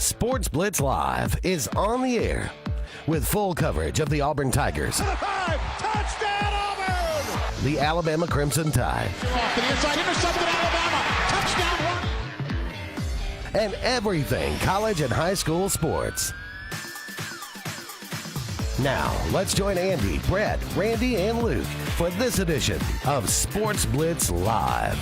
Sports Blitz Live is on the air with full coverage of the Auburn Tigers, Touchdown Auburn! the Alabama Crimson Tide, Off to the inside, intercepted Alabama. Touchdown run. and everything college and high school sports. Now, let's join Andy, Brett, Randy, and Luke for this edition of Sports Blitz Live.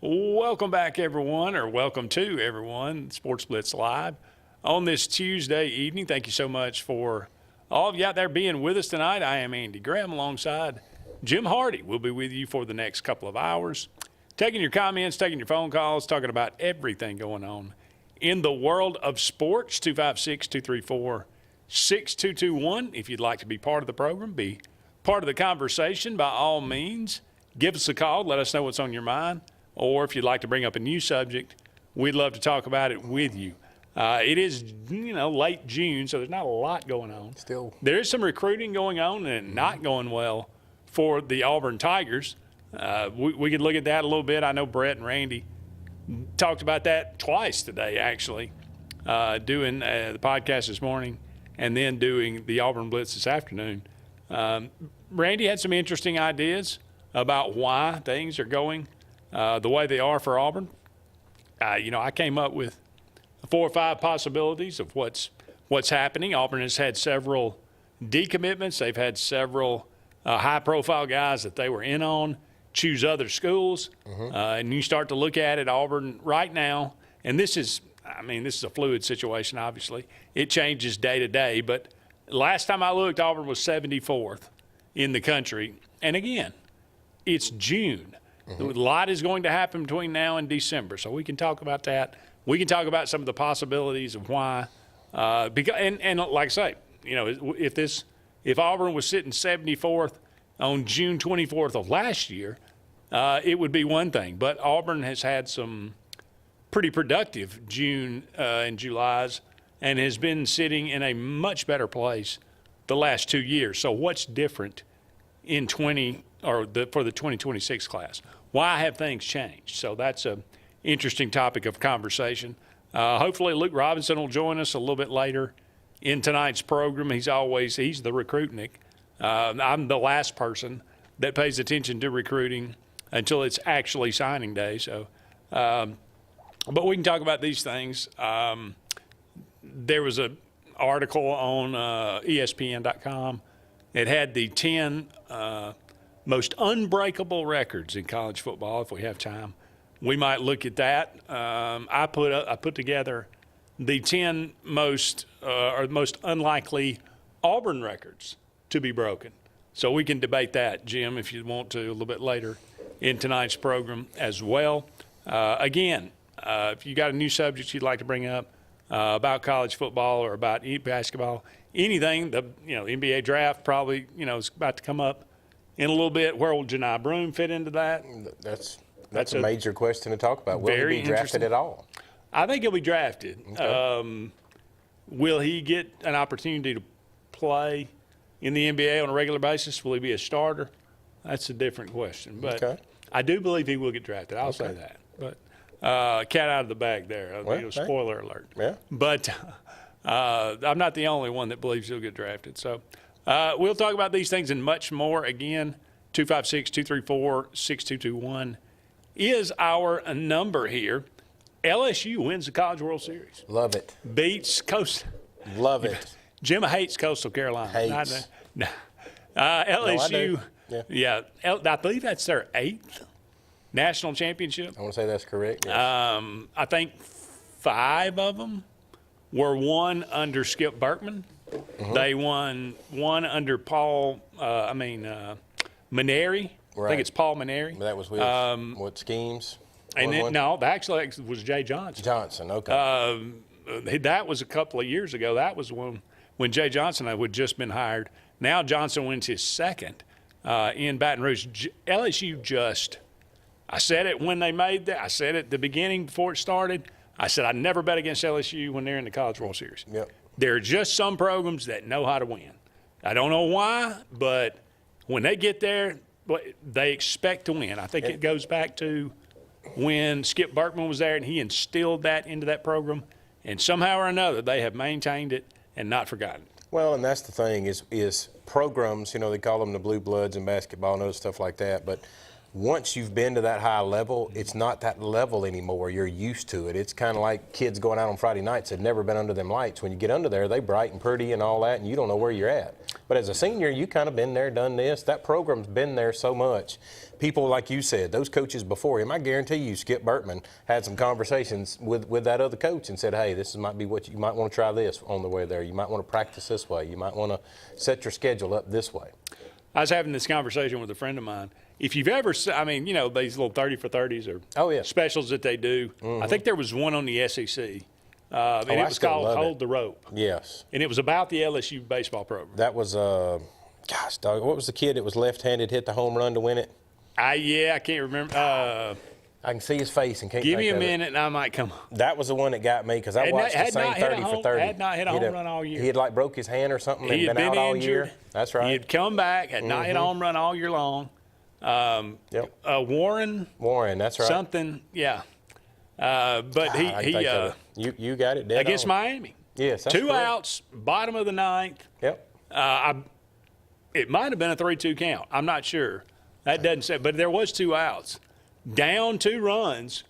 Welcome back, everyone, or welcome to everyone, Sports Blitz Live on this Tuesday evening. Thank you so much for all of you out there being with us tonight. I am Andy Graham alongside Jim Hardy. We'll be with you for the next couple of hours, taking your comments, taking your phone calls, talking about everything going on in the world of sports. 256-234-6221. If you'd like to be part of the program, be part of the conversation, by all means, give us a call. Let us know what's on your mind. Or if you'd like to bring up a new subject, we'd love to talk about it with you. It is, late June, so there's not a lot going on. Still, there is some recruiting going on and not going well for the Auburn Tigers. We could look at that a little bit. I know Brett and Randy talked about that twice today, actually, doing the podcast this morning and then doing the Auburn Blitz this afternoon. Randy had some interesting ideas about why things are going the way they are for Auburn. I came up with 4 or 5 possibilities of what's happening. Auburn has had several decommitments. They've had several high-profile guys that they were in on choose other schools. And you start to look at it, Auburn right now, and this is a fluid situation, obviously. It changes day to day, but last time I looked, Auburn was 74th in the country. And again, it's June. A lot is going to happen between now and December, so we can talk about that. We can talk about some of the possibilities of why. And like I say, if Auburn was sitting 74th on June 24th of last year, it would be one thing. But Auburn has had some pretty productive June and Julys and has been sitting in a much better place the last 2 years. So what's different in for the 2026 class? Why have things changed? So that's an interesting topic of conversation. Hopefully Luke Robinson will join us a little bit later in tonight's program. He's the recruitnik. I'm the last person that pays attention to recruiting until it's actually signing day. So, but we can talk about these things. There was an article on ESPN.com. It had the 10 most unbreakable records in college football. If we have time, we might look at that. I put together the 10 most unlikely Auburn records to be broken. So we can debate that, Jim, if you want to, a little bit later in tonight's program as well. Again, if you got a new subject you'd like to bring up about college football or about basketball, anything, the NBA draft probably is about to come up in a little bit. Where will Janai Broome fit into that? That's a major question to talk about. Will he be drafted at all? I think he'll be drafted. Okay. Will he get an opportunity to play in the NBA on a regular basis? Will he be a starter? That's a different question. But I do believe he will get drafted. I'll say that. But cat out of the bag there. Spoiler alert. Yeah. But I'm not the only one that believes he'll get drafted. So we'll talk about these things and much more. Again, 256-234-6221 is our number here. LSU wins the College World Series. Love it. Beats Coastal. Love it. Jim hates Coastal Carolina. Hates. LSU. No, yeah. I believe that's their 8th national championship. I want to say that's correct. Yes. I think 5 of them were won under Skip Berkman. They won one under Paul. Maneri. Right. I think it's Paul Maneri. But that was with what schemes? And then, no, actually it was Jay Johnson. Johnson, okay. That was a couple of years ago. That was when Jay Johnson had just been hired. Now Johnson wins his 2nd in Baton Rouge. LSU I said it when they made that. I said it at the beginning before it started. I said I never bet against LSU when they're in the College World Series. Yep. There are just some programs that know how to win. I don't know why, but when they get there, they expect to win. I think it goes back to when Skip Berkman was there, and he instilled that into that program. And somehow or another, they have maintained it and not forgotten it. Well, and that's the thing is programs, they call them the blue bloods in basketball and other stuff like that. But once you've been to that high level, it's not that level anymore. You're used to it. It's kind of like kids going out on Friday nights that never been under them lights. When you get under there, they bright and pretty and all that, and you don't know where you're at. But as a senior, you kind of been there, done this. That program's been there so much. People, like you said, those coaches before him, I guarantee you, Skip Berkman had some conversations with that other coach and said, hey, this might be what you might want to try this on the way there. You might want to practice this way. You might want to set your schedule up this way. I was having this conversation with a friend of mine. If you've ever, these little 30 for 30s or specials that they do, I think there was one on the SEC, and it was called Hold the Rope. Yes. And it was about the LSU baseball program. That was, what was the kid that was left-handed, hit the home run to win it? I can't remember. I can see his face and can't give think me a of minute and I might come on. That was the one that got me because I watched the same 30 for 30. Had not hit a home run all year. He had broke his hand or something and been out all year. That's right. He had come back, had not hit a home run all year long. Warren, that's right. Something, yeah. But you got it dead against on. Miami. Yes, that's 2 correct. outs, bottom of the ninth. Yep. It might have been a 3-2 count. I'm not sure. That doesn't say, but there was 2 outs. Down 2 runs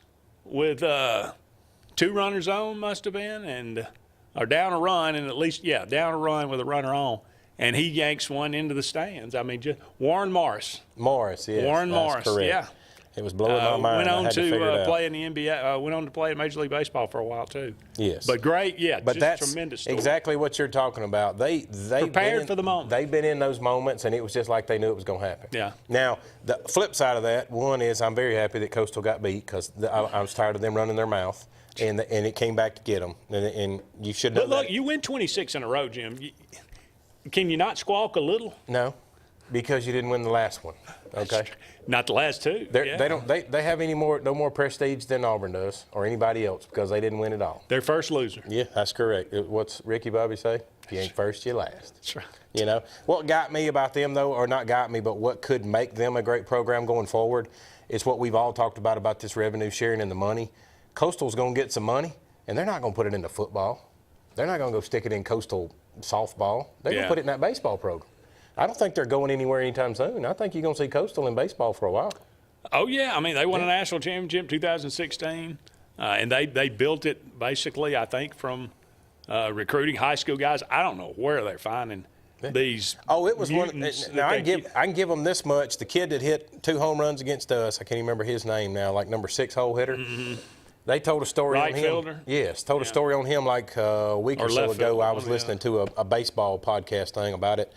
with 2 runners on must have been, or down a run, and down a run with a runner on. And he yanks one into the stands. I mean, just Warren Morris. Morris, yes. Warren Morris, correct. yeah. It was blowing my mind. Went on I had to to play in the NBA. Went on to play in Major League Baseball for a while too. Yes. But great, yeah. But just that's tremendous story. exactly what you're talking about. They prepared for the moment. They've been in those moments, and it was just like they knew it was going to happen. Yeah. Now, the flip side of that, one is I'm very happy that Coastal got beat because I was tired of them running their mouth, and it came back to get them. And you should know. But look, you win 26 in a row, Jim. Can you not squawk a little? No, because you didn't win the last one. Okay. Not the last 2. They have no more prestige than Auburn does or anybody else because they didn't win it all. They're first loser. Yeah, that's correct. What's Ricky Bobby say? If you ain't first, you last. That's right. What got me about them though, or not got me, but what could make them a great program going forward is what we've all talked about this revenue sharing and the money. Coastal's going to get some money, and they're not going to put it into football. They're not going to go stick it in Coastal softball. They're going to put it in that baseball program. I don't think they're going anywhere anytime soon. I think you're going to see Coastal in baseball for a while. Oh, yeah. I mean, they won a national championship in 2016, and they built it basically, I think, from recruiting high school guys. I don't know where they're finding these it was mutants. One. Now, I can give them this much. The kid that hit 2 home runs against us, I can't even remember his name now, like number 6 hole hitter. Mm-hmm. They told a story on him. Fielder? Yes, told a story on him like a week or so ago. Fielder. I was listening to a baseball podcast thing about it.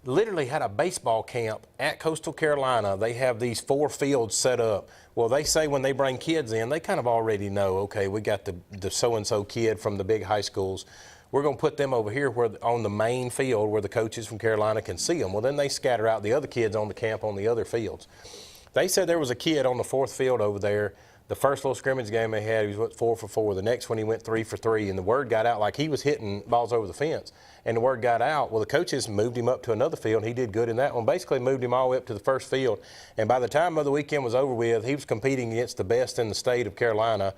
Literally had a baseball camp at Coastal Carolina. They have these 4 fields set up. Well, they say when they bring kids in, they kind of already know, okay, we got the so-and-so kid from the big high schools. We're going to put them over here on the main field where the coaches from Carolina can see them. Well, then they scatter out the other kids on the camp on the other fields. They said there was a kid on the 4th field over there. The first little scrimmage game they had, he was 4 for 4. The next one, he went 3 for 3. And the word got out like he was hitting balls over the fence. And the word got out. Well, the coaches moved him up to another field. And he did good in that one. Basically moved him all the way up to the first field. And by the time of the weekend was over with, he was competing against the best in the state of Carolina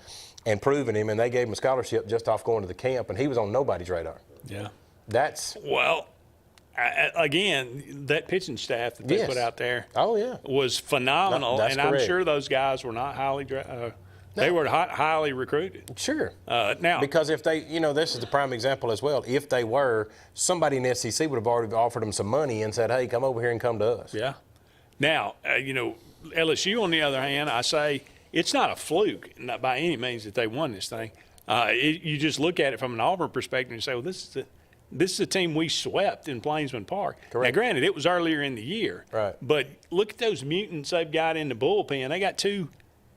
and proving him. And they gave him a scholarship just off going to the camp. And he was on nobody's radar. Yeah. Well, again, that pitching staff that they put out there was phenomenal. That's correct. I'm sure those guys were not they were highly recruited. Sure. Now, because if they, this is the prime example as well. If they were, somebody in the SEC would have already offered them some money and said, hey, come over here and come to us. Yeah. Now, LSU, on the other hand, I say it's not a fluke, not by any means, that they won this thing. You just look at it from an Auburn perspective and say, well, this is a team we swept in Plainsman Park. Correct. Now, granted, it was earlier in the year. Right. But look at those mutants they've got in the bullpen. They got 2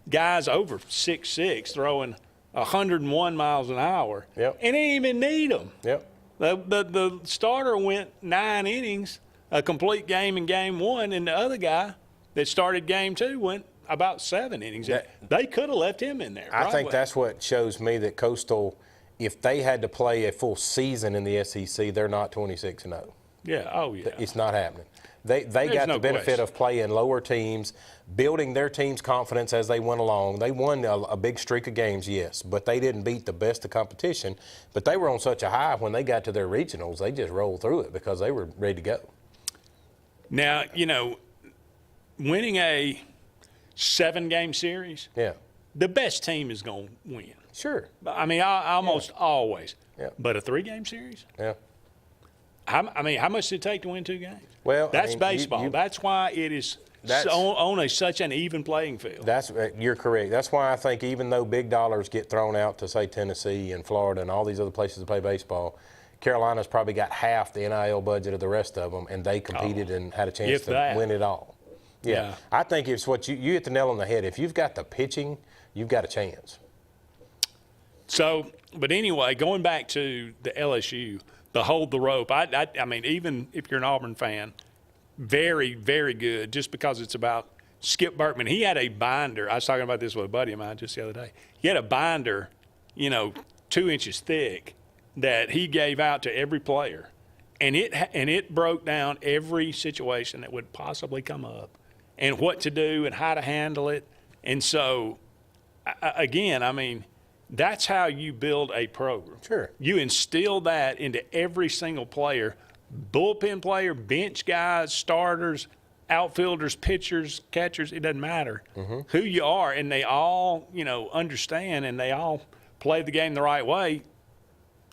guys over 6'6", throwing 101 miles an hour. Yep. And they didn't even need them. Yep. The starter went 9 innings, a complete game in game 1, and the other guy that started game 2 went about 7 innings. They could have left him in there. I think that's what shows me that Coastal, if they had to play a full season in the SEC, they're not 26-0. Yeah. Oh, yeah. It's not happening. They got the benefit of playing lower teams, building their team's confidence as they went along. They won a big streak of games, yes, but they didn't beat the best of competition. But they were on such a high when they got to their regionals, they just rolled through it because they were ready to go. Now, winning a 7-game series, the best team is going to win. Sure. I mean, almost always. Yeah. But a 3-game series? Yeah. How much did it take to win 2 games? Well, that's baseball. That's why it is such an even playing field. You're correct. That's why I think even though big dollars get thrown out to, say, Tennessee and Florida and all these other places to play baseball, Carolina's probably got half the NIL budget of the rest of them, and they competed and had a chance to win it all. Yeah. I think it's what you hit the nail on the head. If you've got the pitching, you've got a chance. So, but anyway, going back to the LSU, the hold the rope, I mean, even if you're an Auburn fan, very, very good just because it's about Skip Bertman. He had a binder. I was talking about this with a buddy of mine just the other day. He had a binder, 2 inches thick that he gave out to every player. And it broke down every situation that would possibly come up and what to do and how to handle it. And so, again, I mean, that's how you build a program. Sure. You instill that into every single player, bullpen player, bench guys, starters, outfielders, pitchers, catchers, it doesn't matter who you are. And they all, understand and they all play the game the right way.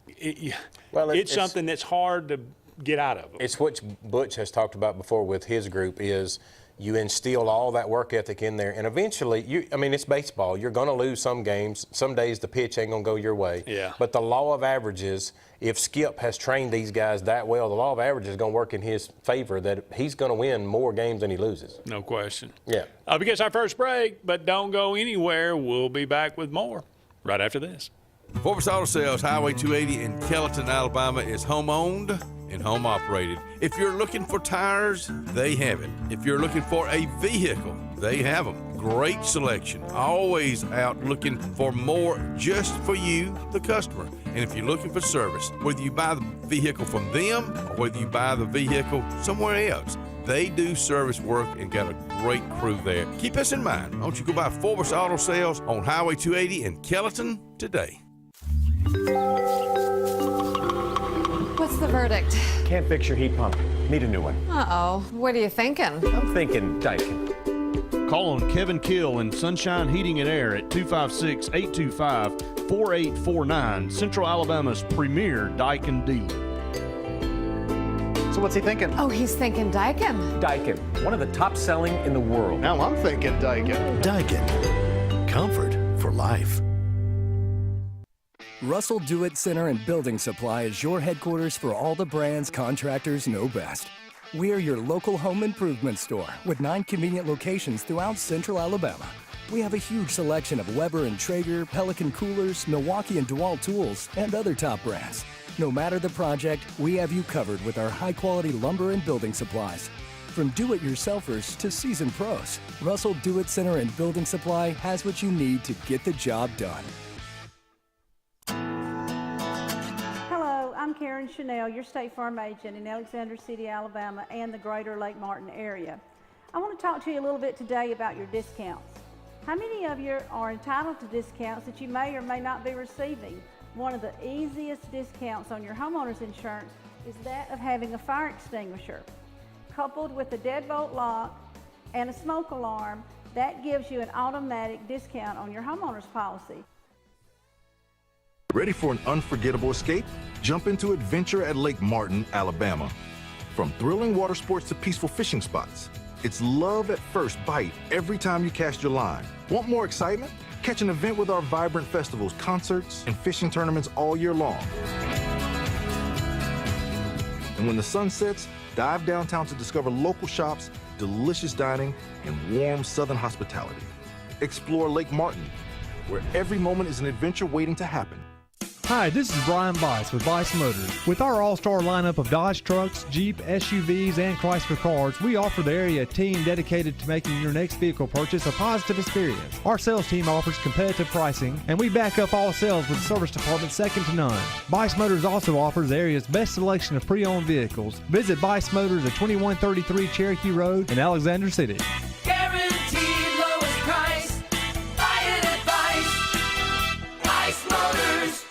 It's something that's hard to get out of them. It's what Butch has talked about before with his group is you instill all that work ethic in there, and eventually, it's baseball. You're going to lose some games. Some days the pitch ain't going to go your way. Yeah. But the law of averages, if Skip has trained these guys that well, the law of averages is going to work in his favor that he's going to win more games than he loses. No question. Yeah. We get our first break, but don't go anywhere. We'll be back with more right after this. Sportz Auto Sales, Highway 280 in Kellyton, Alabama, is home-owned and home-operated. If you're looking for tires, they have it. If you're looking for a vehicle, they have them. Great selection. Always out looking for more just for you, the customer. And if you're looking for service, whether you buy the vehicle from them or whether you buy the vehicle somewhere else, they do service work and got a great crew there. Keep us in mind. Why don't you go by Sportz Auto Sales on Highway 280 in Kellyton today. What's the verdict? Can't fix your heat pump. Need a new one. Uh-oh. What are you thinking? I'm thinking Daikin. Call on Kevin Kill and Sunshine Heating and Air at 256-825-4849, Central Alabama's premier Daikin dealer. So what's he thinking? Oh, he's thinking Daikin. Daikin, one of the top selling in the world. Now I'm thinking Daikin. Daikin. Comfort for life. Russell Do-It Center and Building Supply is your headquarters for all the brands contractors know best. We are your local home improvement store with 9 convenient locations throughout Central Alabama. We have a huge selection of Weber and Traeger, Pelican coolers, Milwaukee and DeWalt tools, and other top brands. No matter the project, we have you covered with our high-quality lumber and building supplies. From do-it-yourselfers to seasoned pros, Russell Do-It Center and Building Supply has what you need to get the job done. I'm Karen Chanel, your State Farm agent in Alexander City, Alabama, and the greater Lake Martin area. I want to talk to you a little bit today about your discounts. How many of you are entitled to discounts that you may or may not be receiving? One of the easiest discounts on your homeowner's insurance is that of having a fire extinguisher. Coupled with a deadbolt lock and a smoke alarm, that gives you an automatic discount on your homeowner's policy. Ready for an unforgettable escape? Jump into adventure at Lake Martin, Alabama. From thrilling water sports to peaceful fishing spots, it's love at first bite every time you cast your line. Want more excitement? Catch an event with our vibrant festivals, concerts, and fishing tournaments all year long. And when the sun sets, dive downtown to discover local shops, delicious dining, and warm southern hospitality. Explore Lake Martin, where every moment is an adventure waiting to happen. Hi, this is Brian Bice with Bice Motors. With our all-star lineup of Dodge trucks, Jeep, SUVs, and Chrysler cars, we offer the area a team dedicated to making your next vehicle purchase a positive experience. Our sales team offers competitive pricing, and we back up all sales with a service department second to none. Bice Motors also offers the area's best selection of pre-owned vehicles. Visit Bice Motors at 2133 Cherokee Road in Alexander City. Guaranteed lowest price. Buy it at Bice Motors.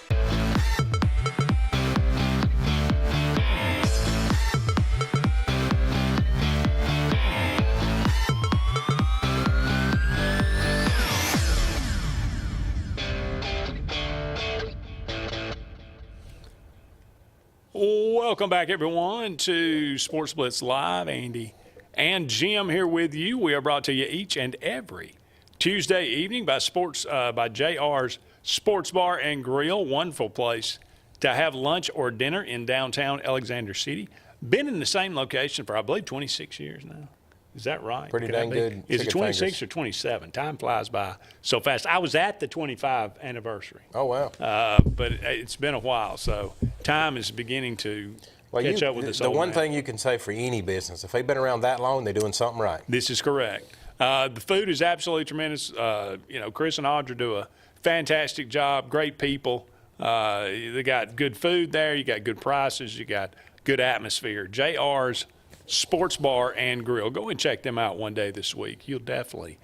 Welcome back, everyone, to Sports Blitz Live. Andy and Jim here with you. We are brought to you each and every Tuesday evening by JR's Sports Bar and Grill. Wonderful place to have lunch or dinner in downtown Alexander City. Been in the same location for, I believe, 26 years now. Is that right? Pretty dang good. Is it 26 or 27? Time flies by so fast. I was at the 25 anniversary. Oh, wow. But it's been a while, so time is beginning to catch up with us. The one thing you can say for any business, if they've been around that long, they're doing something right. This is correct. The food is absolutely tremendous. Chris and Audra do a fantastic job. Great people. They got good food there. You got good prices. You got good atmosphere. JR's Sports Bar and Grill. Go and check them out one day this week. You'll definitely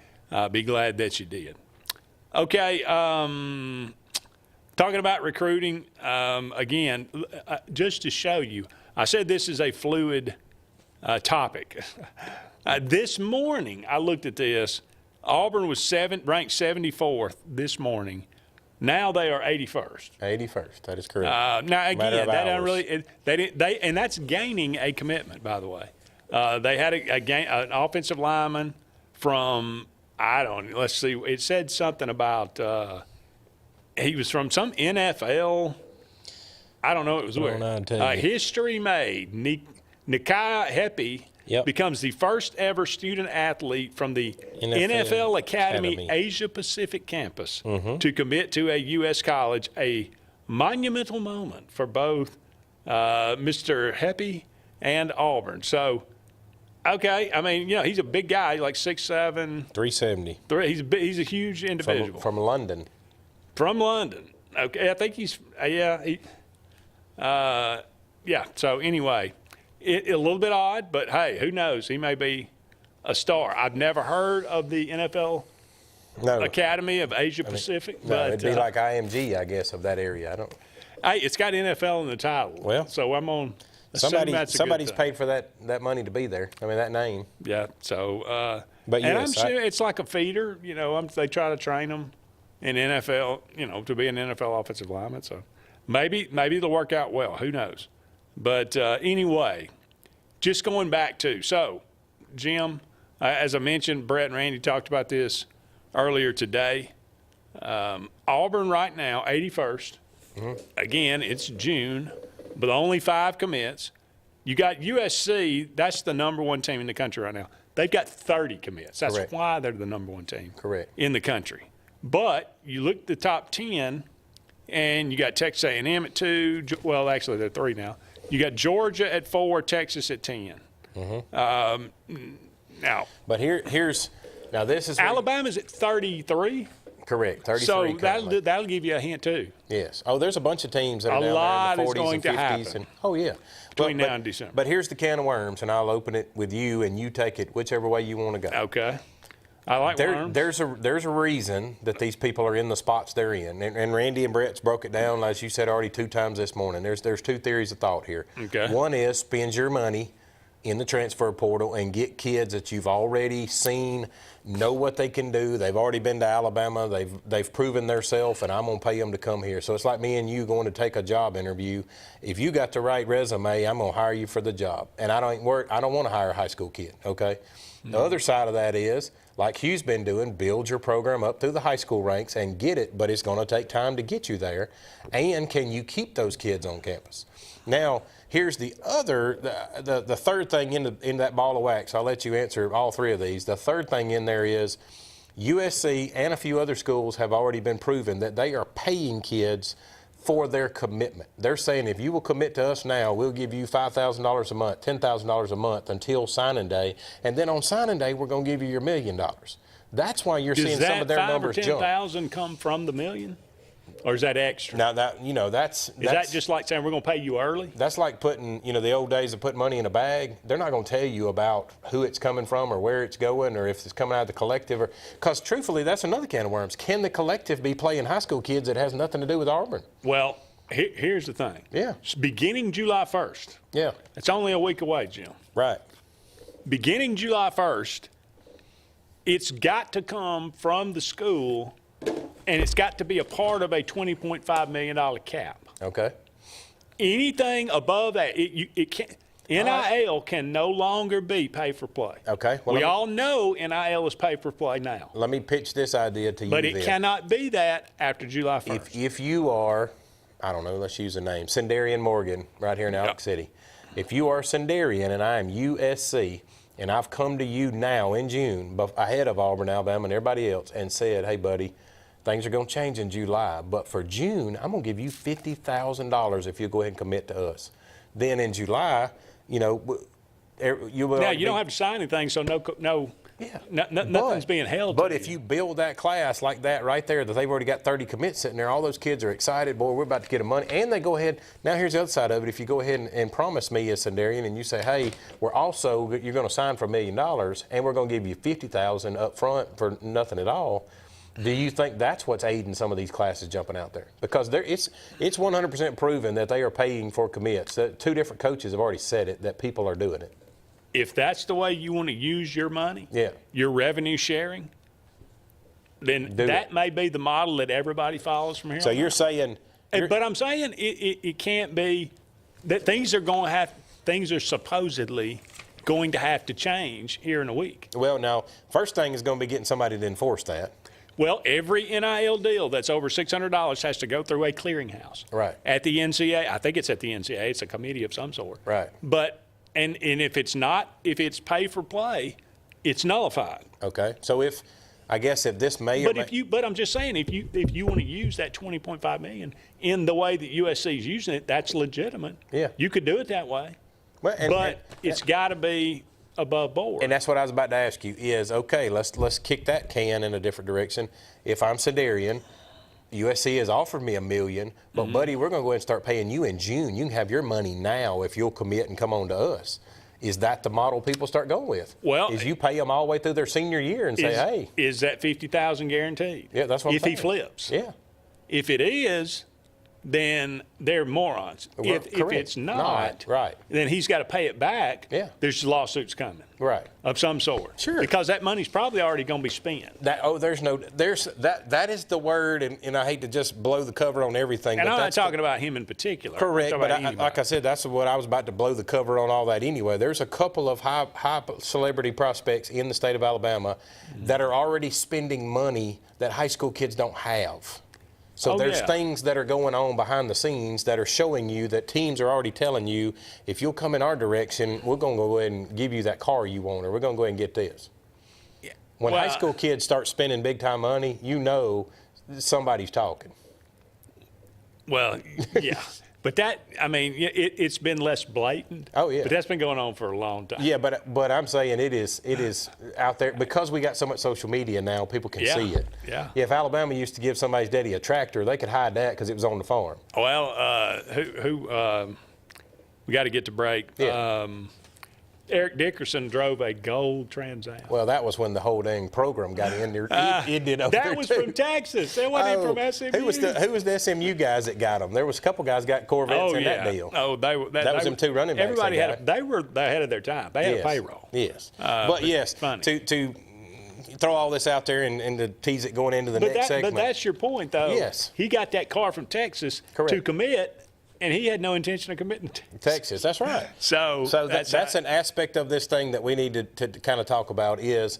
be glad that you did. Okay, talking about recruiting, again, just to show you, I said this is a fluid topic. This morning, I looked at this. Auburn was ranked 74th this morning. Now they are 81st. 81st, that is correct. Now again, that don't really. And that's gaining a commitment, by the way. They had an offensive lineman from let's see. It said something about he was from some NFL. I don't know. It was weird. History made. Nikai Heppy becomes the first ever student athlete from the NFL Academy Asia Pacific campus to commit to a U.S. college, a monumental moment for both Mr. Heppy and Auburn. So, okay, I mean, he's a big guy, like 6'7", 370. He's a huge individual. From London. From London. Okay, I think he's So anyway. A little bit odd, but hey, who knows? He may be a star. I've never heard of the NFL Academy of Asia Pacific. But it'd be like IMG, I guess, of that area. Hey, it's got NFL in the title. Well, so I'm on. Somebody's paid for that money to be there. I mean, that name. Yeah. So, but and I'm sure it's like a feeder. They try to train them in NFL. To be an NFL offensive lineman. So maybe they'll work out well. Who knows? But anyway, just going back to, so, Jim, as I mentioned, Brett and Randy talked about this earlier today. Auburn right now, 81st. Again, it's June, but only 5 commits. You got USC, that's the number one team in the country right now. They've got 30 commits. That's Correct. why they're the number one team in the country. But you look at the top 10, and you got Texas A&M at 2. Well, actually, they're 3 now. You got Georgia at 4, Texas at 10. Now, but here's this is Alabama's at 33. Correct, 33. So that'll give you a hint too. Yes. Oh, there's a bunch of teams that are down there in the 40s is going and to 50s. happen. Between now and December. But here's the can of worms, and I'll open it with you, and you take it whichever way you want to go. Okay. I like worms. There's a reason that these people are in the spots they're in, and Randy and Brett's broke it down, as you said already 2 times this morning. There's 2 theories of thought here. Okay. One is spend your money in the transfer portal and get kids that you've already seen, know what they can do. They've already been to Alabama. They've proven themselves, and I'm going to pay them to come here. So it's like me and you going to take a job interview. If you got the right resume, I'm going to hire you for the job. And I don't want to hire a high school kid, okay? The other side of that is, like Hugh's been doing, build your program up through the high school ranks and get it, but it's going to take time to get you there. And can you keep those kids on campus? Now, here's the third thing in that ball of wax. I'll let you answer all 3 of these. The third thing in there is USC and a few other schools have already been proven that they are paying kids for their commitment. They're saying if you will commit to us now, we'll give you $5,000 a month, $10,000 a month until signing day, and then on signing day we're going to give you your $1 million. That's why you're seeing some of their numbers jump. Does that 5 or 10,000 come from the $1 million? Or is that extra? Now that's is that just like saying we're going to pay you early? That's like putting, the old days of putting money in a bag. They're not going to tell you about who it's coming from or where it's going or if it's coming out of the collective. Because truthfully, that's another can of worms. Can the collective be playing high school kids that has nothing to do with Auburn? Well, here's the thing. Yeah. It's beginning July 1st. Yeah. It's only a week away, Jim. Right. Beginning July 1st, it's got to come from the school. And it's got to be a part of a $20.5 million cap. Okay. Anything above that, it can't. NIL can no longer be pay for play. Okay. Well, we all know NIL is pay for play now. Let me pitch this idea to you. But it cannot be that after July 1st. If you are, I don't know, let's use a name, Sendarian Morgan, right here in Alex City. If you are Sendarian and I am USC, and I've come to you now in June, ahead of Auburn, Alabama, and everybody else, and said, hey, buddy, things are going to change in July, but for June, I'm going to give you $50,000 if you go ahead and commit to us. Then in July, you will. Now, you don't have to sign anything, so nothing's being held. But if you build that class like that right there, that they've already got 30 commits sitting there, all those kids are excited. Boy, we're about to get them money. And they go ahead. Now, here's the other side of it. If you go ahead and promise me as Sendarian and you say, hey, you're going to sign for $1 million and we're going to give you $50,000 up front for nothing at all. Do you think that's what's aiding some of these classes jumping out there? Because it's 100% proven that they are paying for commits. Two different coaches have already said it, that people are doing it. If that's the way you want to use your money, your revenue sharing, then that may be the model that everybody follows from here. So you're saying, but I'm saying it can't be that things are supposedly going to have to change here in a week. Well, now, first thing is going to be getting somebody to enforce that. Well, every NIL deal that's over $600 has to go through a clearinghouse. Right. At the NCAA. I think it's at the NCAA. It's a committee of some sort. Right. But and if it's not, if it's pay for play, it's nullified. Okay. So if this may but I'm just saying, if you want to use that $20.5 million in the way that USC is using it, that's legitimate. Yeah. You could do it that way. Well, but it's got to be above board. And that's what I was about to ask you is, okay, let's kick that can in a different direction. If I'm Sendarian, USC has offered me $1 million, but buddy, we're going to go ahead and start paying you in June. You can have your money now if you'll commit and come on to us. Is that the model people start going with? Well, is you pay them all the way through their senior year and say, hey. Is that $50,000 guaranteed? Yeah, that's what I'm saying. If he flips. Yeah. If it is, then they're morons. If it's not, right, then he's got to pay it back. Yeah. There's lawsuits coming. Right. Of some sort. Sure. Because that money's probably already going to be spent. That is the word, and I hate to just blow the cover on everything. And but I'm not talking about him in particular. Correct, but like I said, that's what I was about to blow the cover on all that anyway. There's a couple of high celebrity prospects in the state of Alabama that are already spending money that high school kids don't have. So there's things that are going on behind the scenes that are showing you that teams are already telling you, if you'll come in our direction, we're going to go ahead and give you that car you want, or we're going to go ahead and get this. Yeah. When high school kids start spending big-time money, you know somebody's talking. Well, yeah. But it's been less blatant. Oh, yeah. But that's been going on for a long time. Yeah, but I'm saying it is out there because we got so much social media now. People can see it. Yeah. If Alabama used to give somebody's daddy a tractor, they could hide that because it was on the farm. Well, we got to get to break. Yeah. Eric Dickerson drove a gold Trans Am. Well, that was when the whole dang program got in there. It did over there, that was from Texas. That wasn't from SMU. Who was the SMU guys that got them? There was a couple guys got Corvettes in that deal. Oh, that was them two running backs. Everybody they were ahead of their time. They had a payroll. Yes. But yes, funny. to throw all this out there and to tease it going into the next segment. But that's your point, though. Yes. He got that car from Texas to commit. And he had no intention of committing to Texas. That's right. So that's an aspect of this thing that we need to kind of talk about is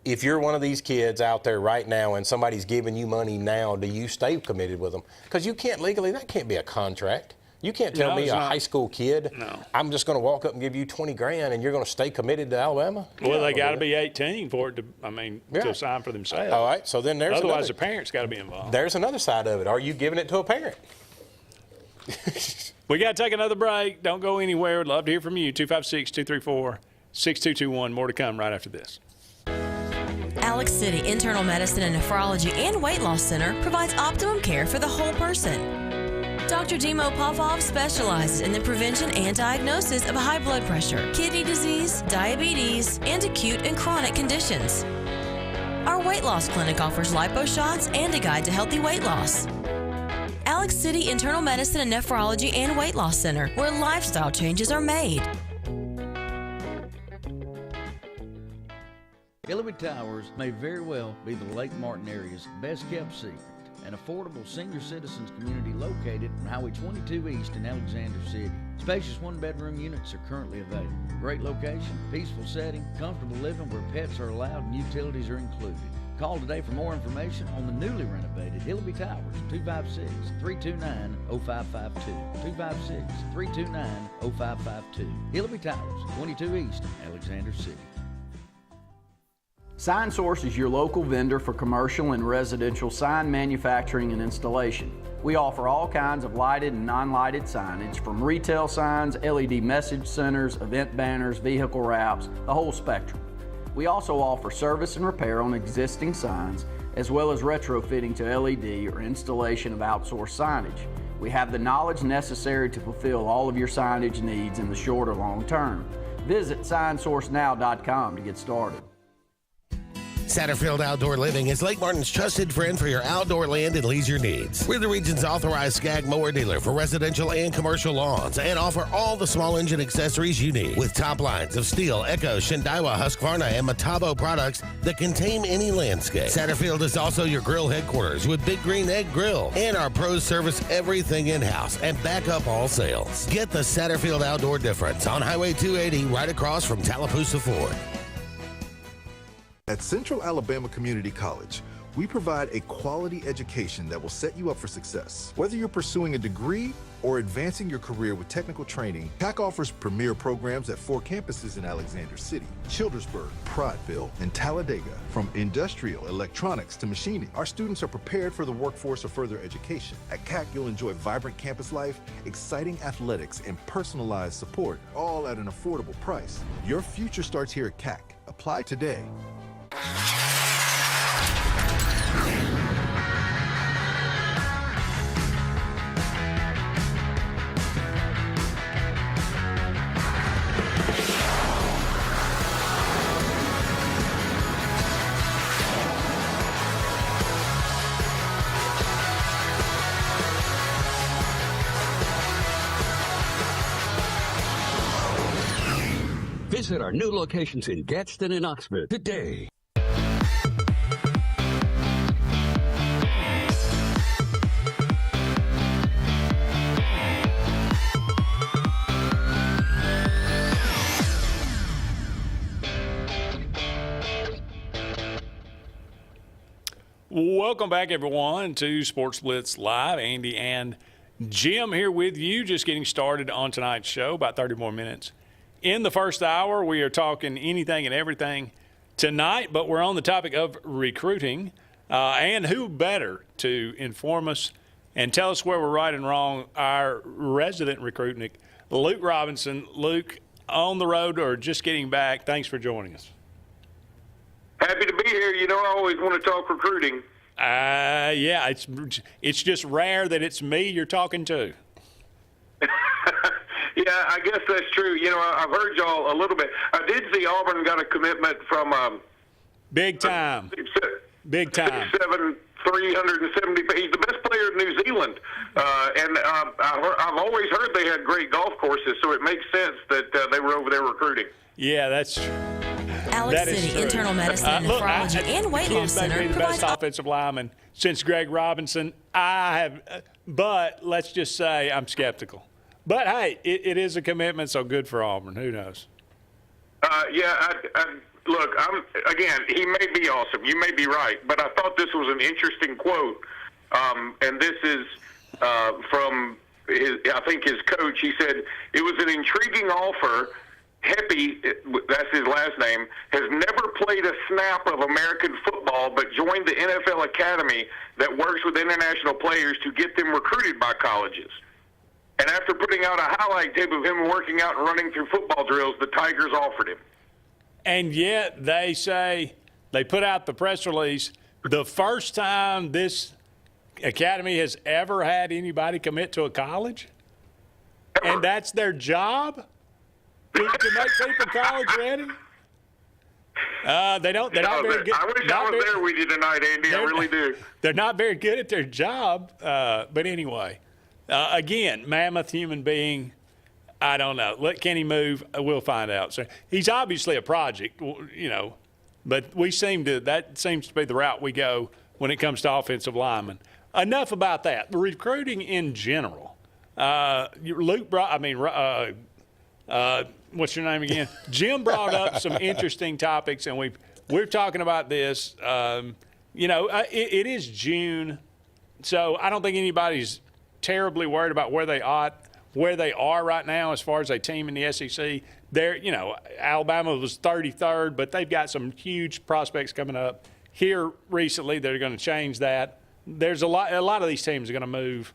if you're one of these kids out there right now and somebody's giving you money now, do you stay committed with them? Because you can't legally, that can't be a contract. You can't tell me high school kid, I'm just going to walk up and give you $20,000 and you're going to stay committed to Alabama? Well, they got to be 18 for it to sign for themselves. All right, so then there's otherwise the parents got to be involved. There's another side of it. Are you giving it to a parent? We got to take another break. Don't go anywhere. We'd love to hear from you. 256-234-6221. More to come right after this. Alex City Internal Medicine and Nephrology and Weight Loss Center provides optimum care for the whole person. Dr. Dimo Popov specializes in the prevention and diagnosis of high blood pressure, kidney disease, diabetes, and acute and chronic conditions. Our weight loss clinic offers lipo shots and a guide to healthy weight loss. Alex City Internal Medicine and Nephrology and Weight Loss Center, where lifestyle changes are made. Hillary Towers may very well be the Lake Martin area's best kept secret. An affordable senior citizens community located on Highway 22 East in Alexander City. Spacious one-bedroom units are currently available. Great location, peaceful setting, comfortable living where pets are allowed and utilities are included. Call today for more information on the newly renovated Hillary Towers, 256-329-0552. 256-329-0552. Hillary Towers, 22 East, Alexander City. Sign Source is your local vendor for commercial and residential sign manufacturing and installation. We offer all kinds of lighted and non-lighted signage, from retail signs, LED message centers, event banners, vehicle wraps, the whole spectrum. We also offer service and repair on existing signs, as well as retrofitting to LED or installation of outsourced signage. We have the knowledge necessary to fulfill all of your signage needs in the short or long term. Visit signsourcenow.com to get started. Satterfield Outdoor Living is Lake Martin's trusted friend for your outdoor land and leisure needs. We're the region's authorized Skag mower dealer for residential and commercial lawns and offer all the small engine accessories you need with top lines of Steel, Echo, Shindaiwa, Husqvarna, and Metabo products that can tame any landscape. Satterfield is also your grill headquarters with Big Green Egg Grill, and our pros service everything in-house and back up all sales. Get the Satterfield Outdoor difference on Highway 280 right across from Tallapoosa Ford. At Central Alabama Community College, we provide a quality education that will set you up for success. Whether you're pursuing a degree or advancing your career with technical training, CAC offers premier programs at 4 campuses in Alexander City, Childersburg, Prattville, and Talladega. From industrial, electronics to machining, our students are prepared for the workforce or further education. At CAC, you'll enjoy vibrant campus life, exciting athletics, and personalized support, all at an affordable price. Your future starts here at CAC. Apply today. Visit our new locations in Gadsden and Oxford today. Welcome back, everyone, to Sports Blitz Live. Andy and Jim here with you, just getting started on tonight's show, about 30 more minutes. In the first hour, we are talking anything and everything tonight, but we're on the topic of recruiting. And who better to inform us and tell us where we're right and wrong? Our resident recruitnik, Luke Robinson. Luke, on the road or just getting back, thanks for joining us. Happy to be here. You know, I always want to talk recruiting. Yeah, it's just rare that it's me you're talking to. Yeah, I guess that's true. You know, I've heard y'all a little bit. I did see Auburn got a commitment from big time. Big time. 6'7", 370. He's the best player in New Zealand, and I've always heard they had great golf courses, so it makes sense that they were over there recruiting. Yeah, that's true. Alex City Internal Medicine and Nephrology and Weight Loss Center may be the best offensive lineman since Greg Robinson. But let's just say I'm skeptical. But hey, it is a commitment, so good for Auburn. Who knows? Look, again, he may be awesome. You may be right, but I thought this was an interesting quote, and this is from I think his coach. He said it was an intriguing offer. Heppy, that's his last name, has never played a snap of American football but joined the NFL Academy that works with international players to get them recruited by colleges. And after putting out a highlight tape of him working out and running through football drills, the Tigers offered him. And yet they say, they put out the press release, the first time this academy has ever had anybody commit to a college? And that's their job? To make people college ready? They're not very good. I wish I was there with you tonight, Andy. I really do. They're not very good at their job. But anyway, again, mammoth human being. I don't know. Can he move? We'll find out. So he's obviously a project, you know. But that seems to be the route we go when it comes to offensive linemen. Enough about that. The recruiting in general. What's your name again? Jim brought up some interesting topics, and we're talking about this. It is June, so I don't think anybody's terribly worried about where they are right now as far as a team in the SEC. Alabama was 33rd, but they've got some huge prospects coming up here recently that are going to change that. There's a lot of these teams are going to move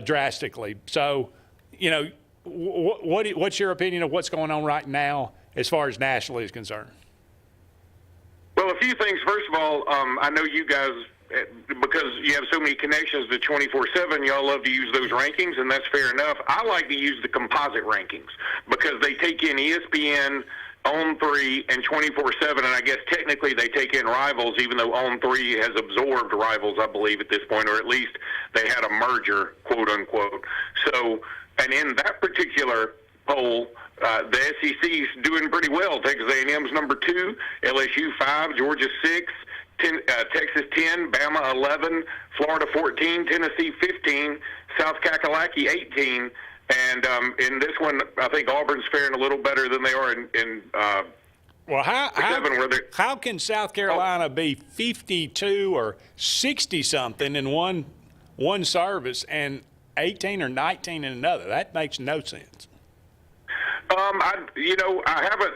drastically. So, what's your opinion of what's going on right now as far as nationally is concerned? Well, a few things. First of all, I know you guys, because you have so many connections to 24/7, y'all love to use those rankings, and that's fair enough. I like to use the composite rankings because they take in ESPN, On3, and 24/7, and I guess technically they take in Rivals, even though On3 has absorbed Rivals, I believe, at this point, or at least they had a merger, quote unquote. So, and in that particular poll, the SEC is doing pretty well. Texas A&M's number 2, LSU 5, Georgia 6, Texas 10, Bama 11, Florida 14, Tennessee 15, South Kakalaki 18. And in this one, I think Auburn's faring a little better than they are in how can South Carolina be 52 or 60-something in one service and 18 or 19 in another? That makes no sense. I haven't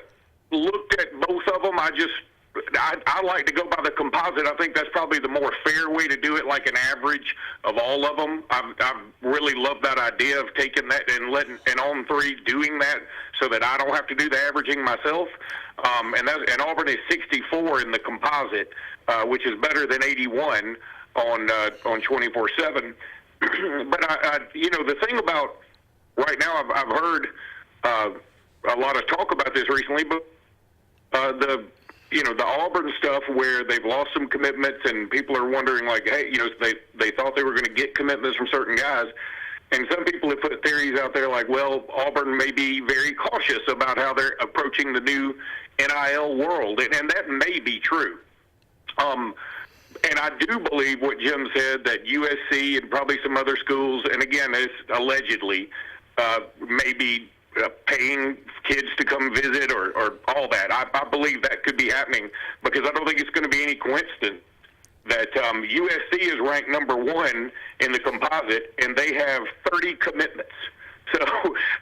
looked at both of them. I like to go by the composite. I think that's probably the more fair way to do it, like an average of all of them. I really love that idea of taking that and letting On3 doing that so that I don't have to do the averaging myself. And Auburn is 64 in the composite, which is better than 81 on 24/7. But the thing about right now, I've heard a lot of talk about this recently, but the Auburn stuff where they've lost some commitments and people are wondering, like, hey, they thought they were going to get commitments from certain guys. And some people have put theories out there like, well, Auburn may be very cautious about how they're approaching the new NIL world. And that may be true. And I do believe what Jim said, that USC and probably some other schools, and again, it's allegedly, maybe paying kids to come visit or all that. I believe that could be happening because I don't think it's going to be any coincidence that USC is ranked number 1 in the composite, and they have 30 commitments. So,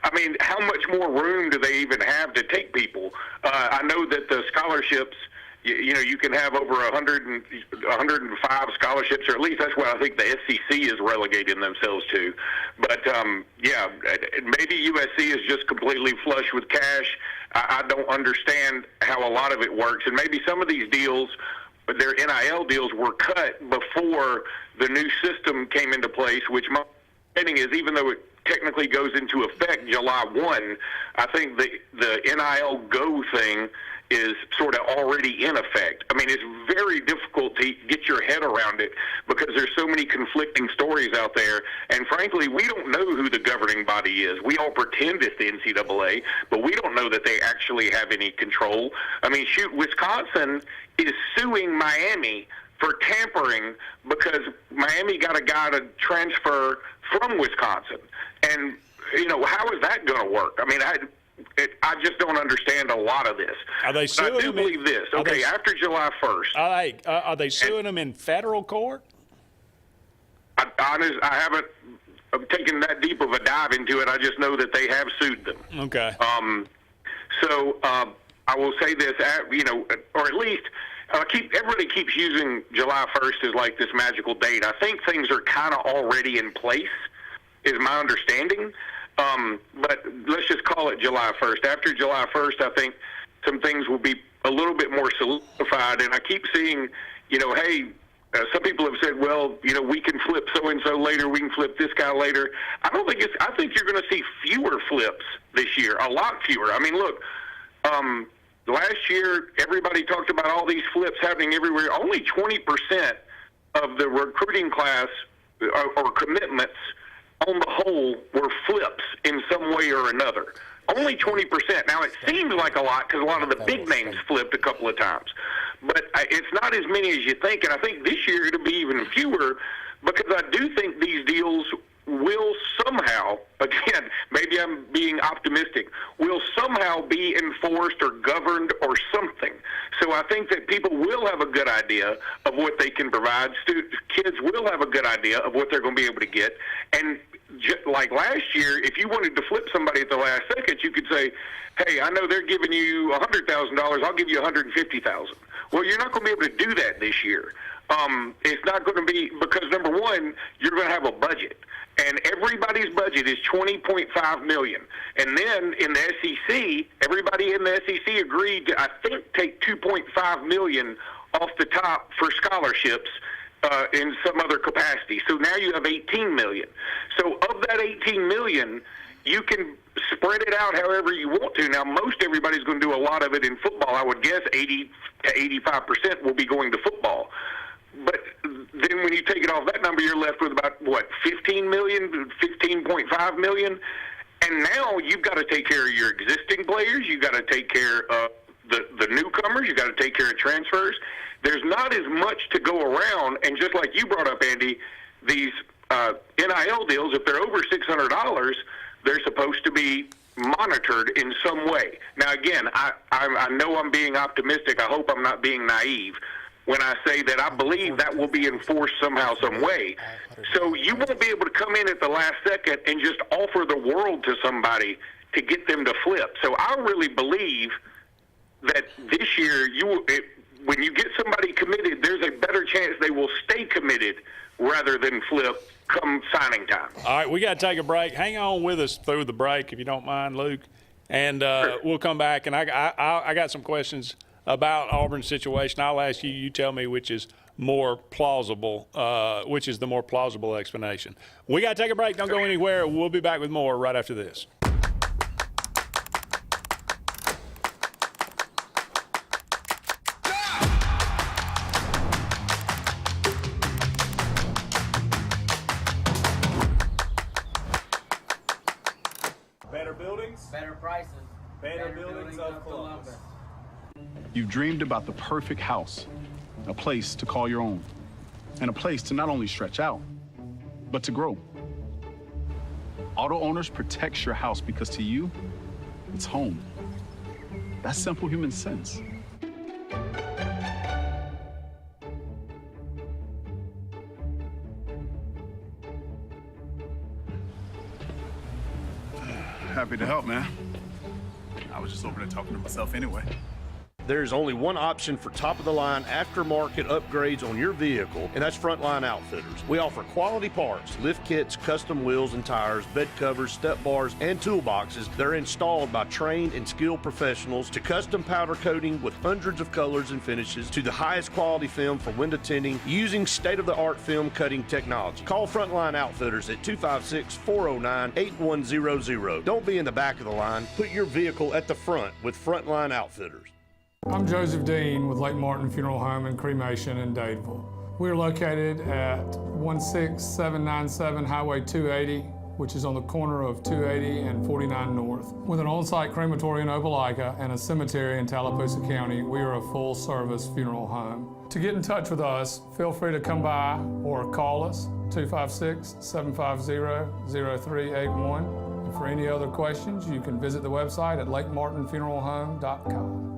I mean, how much more room do they even have to take people? I know that the scholarships, you can have over 105 scholarships, or at least that's what I think the SEC is relegating themselves to. But, maybe USC is just completely flush with cash. I don't understand how a lot of it works. And maybe some of these deals, their NIL deals, were cut before the new system came into place, which my understanding is, even though it technically goes into effect July 1, I think the NIL Go thing is sort of already in effect. I mean, it's very difficult to get your head around it because there's so many conflicting stories out there. And frankly, we don't know who the governing body is. We all pretend it's the NCAA, but we don't know that they actually have any control. I mean, shoot, Wisconsin is suing Miami for tampering because Miami got a guy to transfer from Wisconsin. And, how is that going to work? I mean, I just don't understand a lot of this. Are they suing I do believe this. Okay, after July 1st. Are they suing them in federal court? I haven't taken that deep of a dive into it. I just know that they have sued them. Okay. So I will say this, or at least everybody keeps using July 1st as like this magical date. I think things are kind of already in place, is my understanding. But let's just call it July 1st. After July 1st, I think some things will be a little bit more solidified. And I keep seeing, hey, some people have said, well, we can flip so-and-so later, we can flip this guy later. I think you're going to see fewer flips this year, a lot fewer. I mean, look, last year, everybody talked about all these flips happening everywhere. Only 20% of the recruiting class or commitments on the whole were flips in some way or another. Only 20%. Now, it seems like a lot because a lot of the big names flipped a couple of times. But it's not as many as you think, and I think this year it'll be even fewer because I do think these deals will somehow, again, maybe I'm being optimistic, will somehow be enforced or governed or something. So I think that people will have a good idea of what they can provide. Kids will have a good idea of what they're going to be able to get. And like last year, if you wanted to flip somebody at the last second, you could say, hey, I know they're giving you $100,000, I'll give you $150,000. Well, you're not going to be able to do that this year. It's not going to be because, number one, you're going to have a budget. And everybody's budget is $20.5 million. And then in the SEC, everybody in the SEC agreed to, I think, take $2.5 million off the top for scholarships in some other capacity. So now you have $18 million. So of that $18 million, you can spread it out however you want to. Now, most everybody's going to do a lot of it in football. I would guess 80 to 85% will be going to football. But then when you take it off that number, you're left with about, $15 million, $15.5 million. And now you've got to take care of your existing players. You've got to take care of the newcomers. You've got to take care of transfers. There's not as much to go around. And just like you brought up, Andy, these NIL deals, if they're over $600, they're supposed to be monitored in some way. Now, again, I know I'm being optimistic. I hope I'm not being naive when I say that I believe that will be enforced somehow, some way. So you won't be able to come in at the last second and just offer the world to somebody to get them to flip. So I really believe that this year, when you get somebody committed, there's a better chance they will stay committed rather than flip come signing time. All right, we got to take a break. Hang on with us through the break, if you don't mind, Luke. And sure. We'll come back. And I got some questions about Auburn's situation. I'll ask you. You tell me which is more plausible. Which is the more plausible explanation. We got to take a break. Don't go anywhere. We'll be back with more right after this. Better buildings, better prices, better buildings of Columbus. You've dreamed about the perfect house, a place to call your own, and a place to not only stretch out, but to grow. Auto Owners protects your house because to you, it's home. That's simple human sense. Happy to help, man. I was just over there talking to myself anyway. There's only one option for top-of-the-line aftermarket upgrades on your vehicle, and that's Frontline Outfitters. We offer quality parts, lift kits, custom wheels and tires, bed covers, step bars, and toolboxes that are installed by trained and skilled professionals, to custom powder coating with hundreds of colors and finishes, to the highest quality film for window tinting using state-of-the-art film cutting technology. Call Frontline Outfitters at 256-409-8100. Don't be in the back of the line. Put your vehicle at the front with Frontline Outfitters. I'm Joseph Dean with Lake Martin Funeral Home and Cremation in Dadeville. We're located at 16797 Highway 280, which is on the corner of 280 and 49 North. With an on-site crematory in Opelika and a cemetery in Tallapoosa County, we are a full-service funeral home. To get in touch with us, feel free to come by or call us, 256-750-0381. And for any other questions, you can visit the website at lakemartinfuneralhome.com.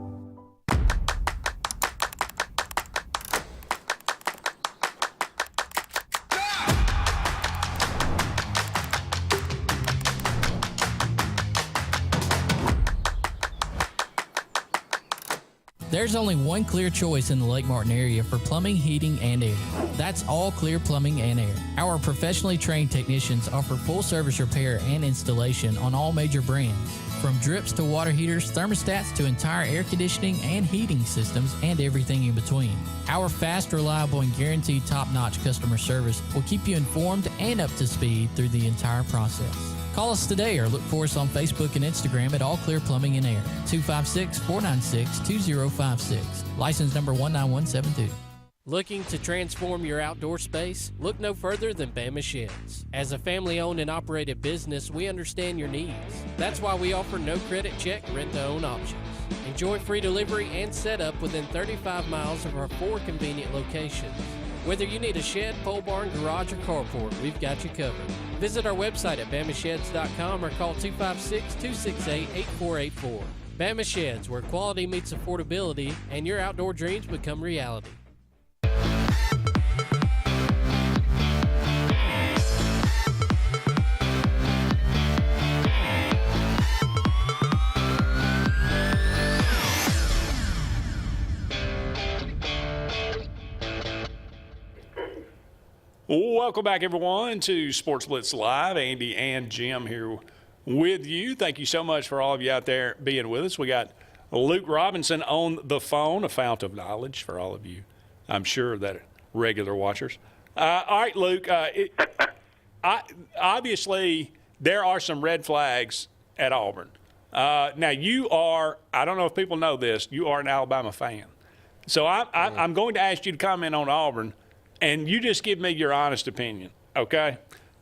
There's only one clear choice in the Lake Martin area for plumbing, heating, and air. That's All Clear Plumbing and Air. Our professionally trained technicians offer full service repair and installation on all major brands. From drips to water heaters, thermostats to entire air conditioning and heating systems, and everything in between. Our fast, reliable, and guaranteed top-notch customer service will keep you informed and up to speed through the entire process. Call us today or look for us on Facebook and Instagram at All Clear Plumbing and Air, 256-496-2056. License number 19172. Looking to transform your outdoor space? Look no further than Bama Sheds. As a family-owned and operated business, we understand your needs. That's why we offer no credit check rent-to-own options. Enjoy free delivery and setup within 35 miles of our 4 convenient locations. Whether you need a shed, pole barn, garage, or carport, we've got you covered. Visit our website at BamaSheds.com or call 256-268-8484. Bama Sheds, where quality meets affordability and your outdoor dreams become reality. Welcome back, everyone, to Sports Blitz Live. Andy and Jim here with you. Thank you so much for all of you out there being with us. We got Luke Robinson on the phone, a fount of knowledge for all of you, I'm sure, that are regular watchers. All right, Luke, obviously there are some red flags at Auburn. Now, you are, I don't know if people know this, you are an Alabama fan. So I'm going to ask you to comment on Auburn. And you just give me your honest opinion, okay?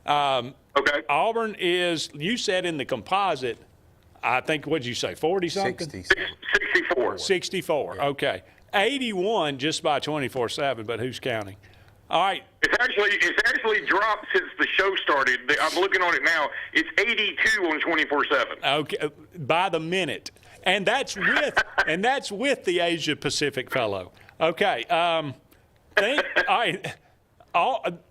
Okay. Auburn is, you said in the composite, I think, what'd you say, 40-something? 64. 64, yeah. Okay. 81 just by 24/7, but who's counting? All right. It's actually dropped since the show started. I'm looking on it now. It's 82 on 24/7. Okay, by the minute. And that's with the Asia Pacific fellow. Okay.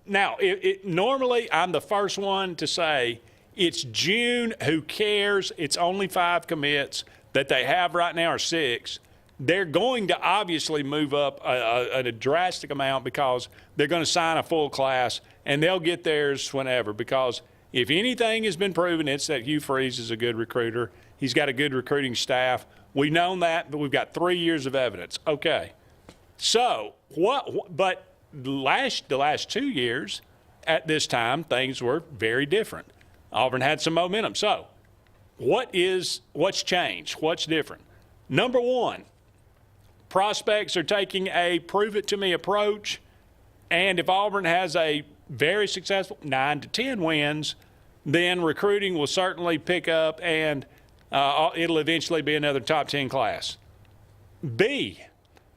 Now, normally I'm the first one to say it's June. Who cares? It's only 5 commits that they have right now, or 6. They're going to obviously move up a drastic amount because they're going to sign a full class, and they'll get theirs whenever. Because if anything has been proven, it's that Hugh Freeze is a good recruiter. He's got a good recruiting staff. We've known that, but we've got 3 years of evidence. Okay. So but the last 2 years at this time, things were very different. Auburn had some momentum. So what's changed? What's different? Number one, prospects are taking a prove-it-to-me approach, and if Auburn has a very successful 9 to 10 wins, then recruiting will certainly pick up, and it'll eventually be another top 10 class. B,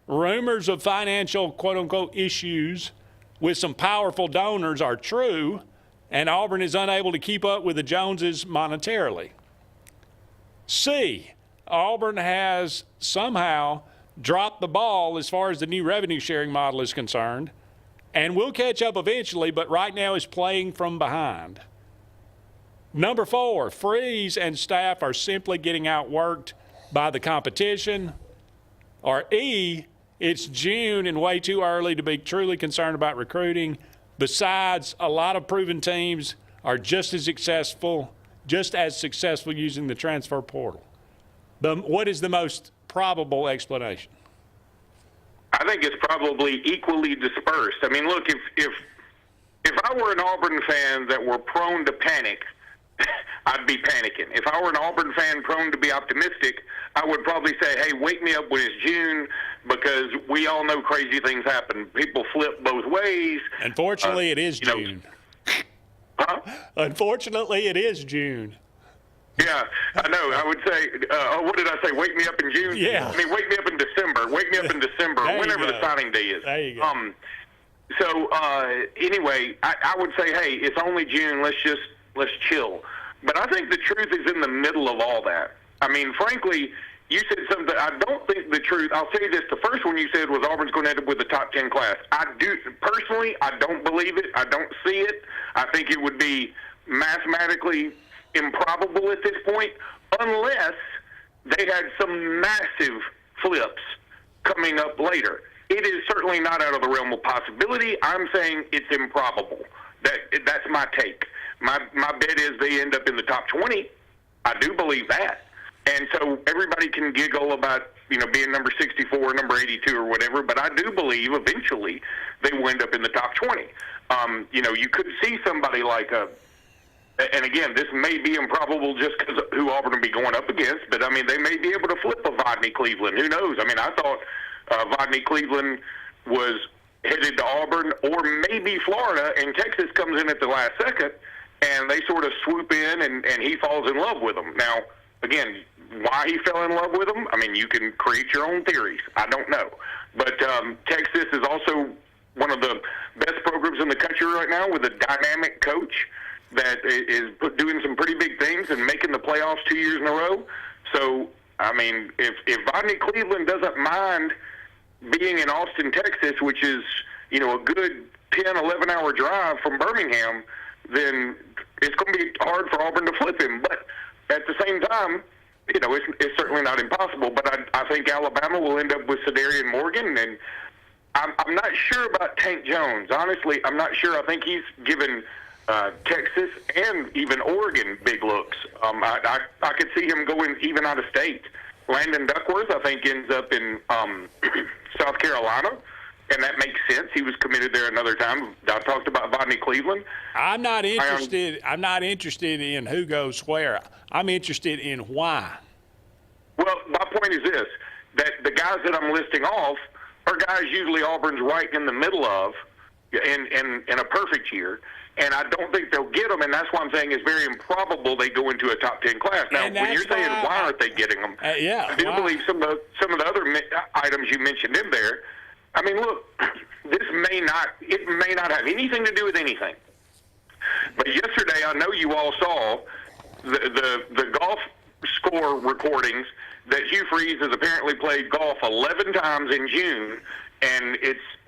rumors of financial, quote-unquote, issues with some powerful donors are true, and Auburn is unable to keep up with the Joneses monetarily. C, Auburn has somehow dropped the ball as far as the new revenue-sharing model is concerned, and will catch up eventually, but right now is playing from behind. Number 4, Freeze and staff are simply getting outworked by the competition. Or E, it's June and way too early to be truly concerned about recruiting. Besides, a lot of proven teams are just as successful using the transfer portal. What is the most probable explanation? I think it's probably equally dispersed. I mean, look, if I were an Auburn fan that were prone to panic, I'd be panicking. If I were an Auburn fan prone to be optimistic, I would probably say, hey, wake me up when it's June, because we all know crazy things happen. People flip both ways. Unfortunately, it is June. Huh? Unfortunately, it is June. Yeah, I know. I would say, what did I say? Wake me up in June? Yeah. I mean, wake me up in December. Wake me up in December, whenever the signing day is. There you go. Anyway, I would say, hey, it's only June. Let's chill. But I think the truth is in the middle of all that. I mean, frankly, you said something. I don't think the truth. I'll say this. The first one you said was Auburn's going to end up with a top 10 class. I do personally. I don't believe it. I don't see it. I think it would be mathematically improbable at this point, unless they had some massive flips coming up later. It is certainly not out of the realm of possibility. I'm saying it's improbable. That's my take. My bet is they end up in the top 20. I do believe that. And so everybody can giggle about, being number 64, number 82 or whatever, but I do believe eventually they will end up in the top 20. You could see somebody like and again, this may be improbable just because of who Auburn will be going up against, but they may be able to flip a Rodney Cleveland. Who knows? I thought Rodney Cleveland was headed to Auburn or maybe Florida, and Texas comes in at the last second, and they sort of swoop in, and he falls in love with them. Now, again, why he fell in love with them, you can create your own theories. I don't know. But Texas is also one of the best programs in the country right now with a dynamic coach that is doing some pretty big things and making the playoffs 2 years in a row. So, if Rodney Cleveland doesn't mind being in Austin, Texas, which is, a good 10, 11-hour drive from Birmingham, then it's going to be hard for Auburn to flip him. But at the same time, it's certainly not impossible. But I think Alabama will end up with Cedarian Morgan, and I'm not sure about Tank Jones. Honestly, I'm not sure. I think he's given Texas and even Oregon big looks. I could see him going even out of state. Landon Duckworth, I think, ends up in South Carolina, and that makes sense. He was committed there another time. I talked about Rodney Cleveland. I'm not interested in who goes where. I'm interested in why. Well, my point is this, that the guys that I'm listing off are guys usually Auburn's right in the middle of in a perfect year, and I don't think they'll get them, and that's why I'm saying it's very improbable they go into a top 10 class. Now, when you're saying why aren't they getting them, I do believe some of the other items you mentioned in there. Look, this may not have anything to do with anything. But yesterday, I know you all saw the golf score recordings that Hugh Freeze has apparently played golf 11 times in June, and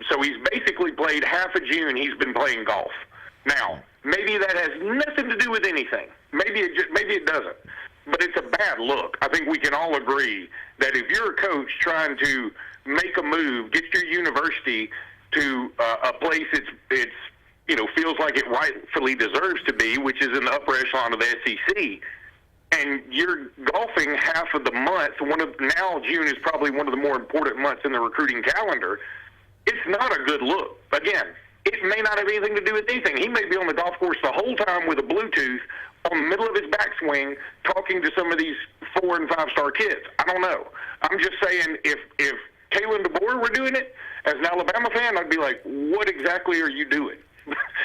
so he's basically played half of June. He's been playing golf. Now, maybe that has nothing to do with anything. Maybe it doesn't. But it's a bad look. I think we can all agree that if you're a coach trying to make a move, get your university to a place it's feels like it rightfully deserves to be, which is in the upper echelon of the SEC, and you're golfing half of the month. Now June is probably one of the more important months in the recruiting calendar. It's not a good look. Again, it may not have anything to do with anything. He may be on the golf course the whole time with a Bluetooth on the middle of his backswing talking to some of these 4- and 5-star kids. I don't know. I'm just saying if Kalen DeBoer were doing it, as an Alabama fan, I'd be like, what exactly are you doing?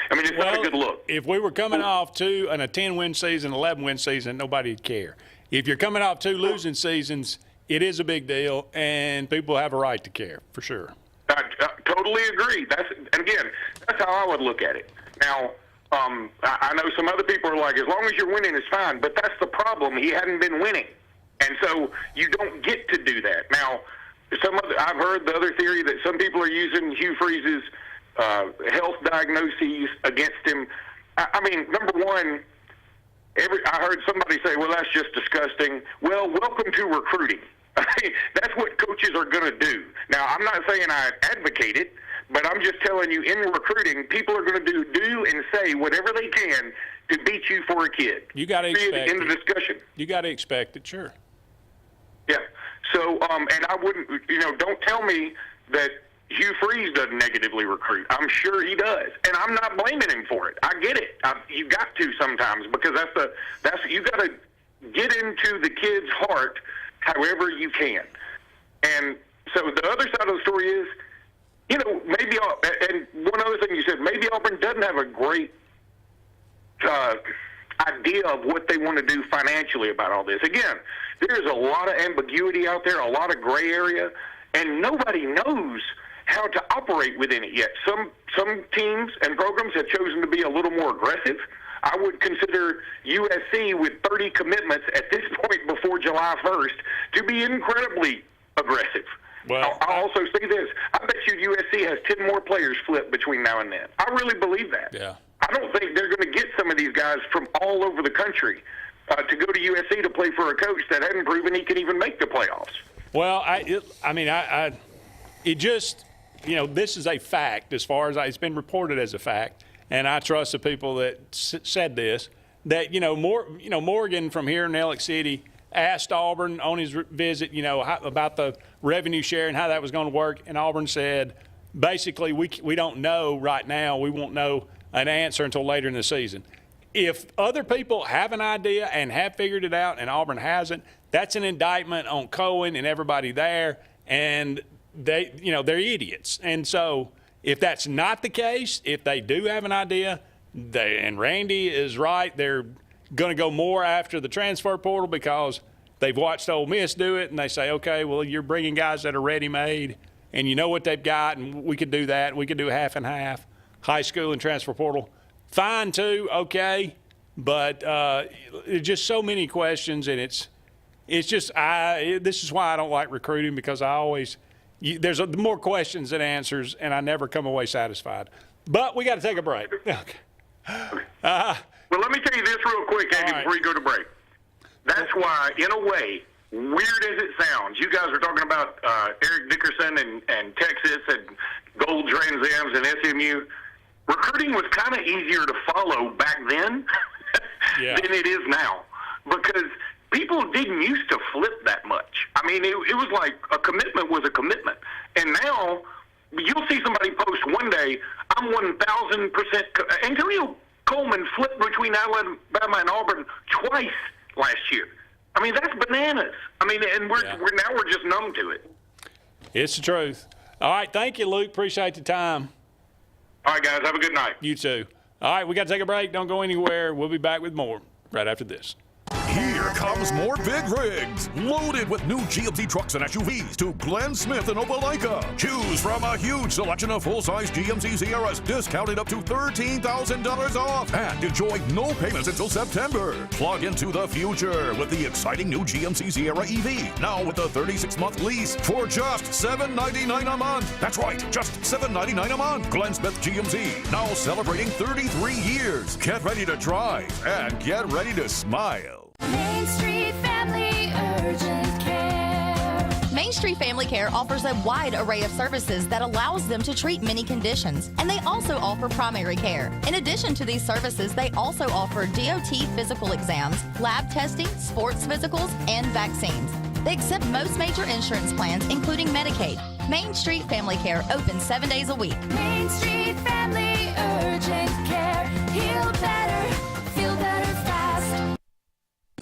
It's not a good look. If we were coming off a 10-win season, 11-win season, nobody'd care. If you're coming off 2 losing seasons, it is a big deal, and people have a right to care, for sure. I totally agree. That's how I would look at it. Now, I know some other people are like, as long as you're winning, it's fine. But that's the problem. He hadn't been winning. And so you don't get to do that. Now, I've heard the other theory that some people are using Hugh Freeze's health diagnoses against him. Number one, I heard somebody say, well, that's just disgusting. Well, welcome to recruiting. That's what coaches are going to do. Now, I'm not saying I advocate it, but I'm just telling you, in recruiting, people are going to do and say whatever they can to beat you for a kid. You got to expect in the discussion. You got to expect it, sure. Yeah. So, and I wouldn't, don't tell me that Hugh Freeze doesn't negatively recruit. I'm sure he does, and I'm not blaming him for it. I get it. You got to sometimes, because you got to get into the kid's heart however you can. And so the other side of the story is, maybe, and one other thing you said, maybe Auburn doesn't have a great idea of what they want to do financially about all this. Again, there's a lot of ambiguity out there, a lot of gray area, and nobody knows how to operate within it yet. Some teams and programs have chosen to be a little more aggressive. I would consider USC, with 30 commitments at this point before July 1st, to be incredibly aggressive. Well, I'll also say this. I bet you USC has 10 more players flip between now and then. I really believe that. Yeah. I don't think they're going to get some of these guys from all over the country to go to USC to play for a coach that hadn't proven he can even make the playoffs. Well, it just, this is a fact as far as it's been reported as a fact, and I trust the people that said this, that, Morgan from here in Ellick City asked Auburn on his visit, about the revenue share and how that was going to work, and Auburn said, basically, we don't know right now. We won't know an answer until later in the season. If other people have an idea and have figured it out and Auburn hasn't, that's an indictment on Cohen and everybody there, and they're idiots. And so if that's not the case, if they do have an idea, and Randy is right, they're going to go more after the transfer portal because they've watched Ole Miss do it, and they say, okay, well, you're bringing guys that are ready-made, and you know what they've got, and we could do that. We could do half and half, high school and transfer portal. Fine, too, okay, but there's just so many questions, and it's just this is why I don't like recruiting, because there's more questions than answers, and I never come away satisfied. But we got to take a break. Okay. Well, let me tell you this real quick, Andy, before you go to break. That's why, in a way, weird as it sounds, you guys are talking about Eric Dickerson and Texas and Gold Trans Ams and SMU. Recruiting was kind of easier to follow back then than it is now, because people didn't used to flip that much. I mean, it was like a commitment was a commitment. And now you'll see somebody post one day, I'm 1,000%. Antonio Coleman flipped between Alabama and Auburn twice last year. I mean, that's bananas. I mean, and we're just numb to it. It's the truth. All right, thank you, Luke. Appreciate the time. All right, guys, have a good night. You too. All right, we got to take a break. Don't go anywhere. We'll be back with more right after this. Here comes more Big Rigs, loaded with new GMC trucks and SUVs to Glenn Smith and Opelika. Choose from a huge selection of full-size GMC Sierras, discounted up to $13,000 off, and enjoy no payments until September. Plug into the future with the exciting new GMC Sierra EV, now with a 36-month lease for just $799 a month. That's right, just $799 a month. Glenn Smith GMC, now celebrating 33 years. Get ready to drive and get ready to smile. Main Street Family Urgent Care. Main Street Family Care offers a wide array of services that allows them to treat many conditions, and they also offer primary care. In addition to these services, they also offer DOT physical exams, lab testing, sports physicals, and vaccines. They accept most major insurance plans, including Medicaid. Main Street Family Care opens 7 days a week. Main Street Family Urgent Care. Heal better, feel better fast.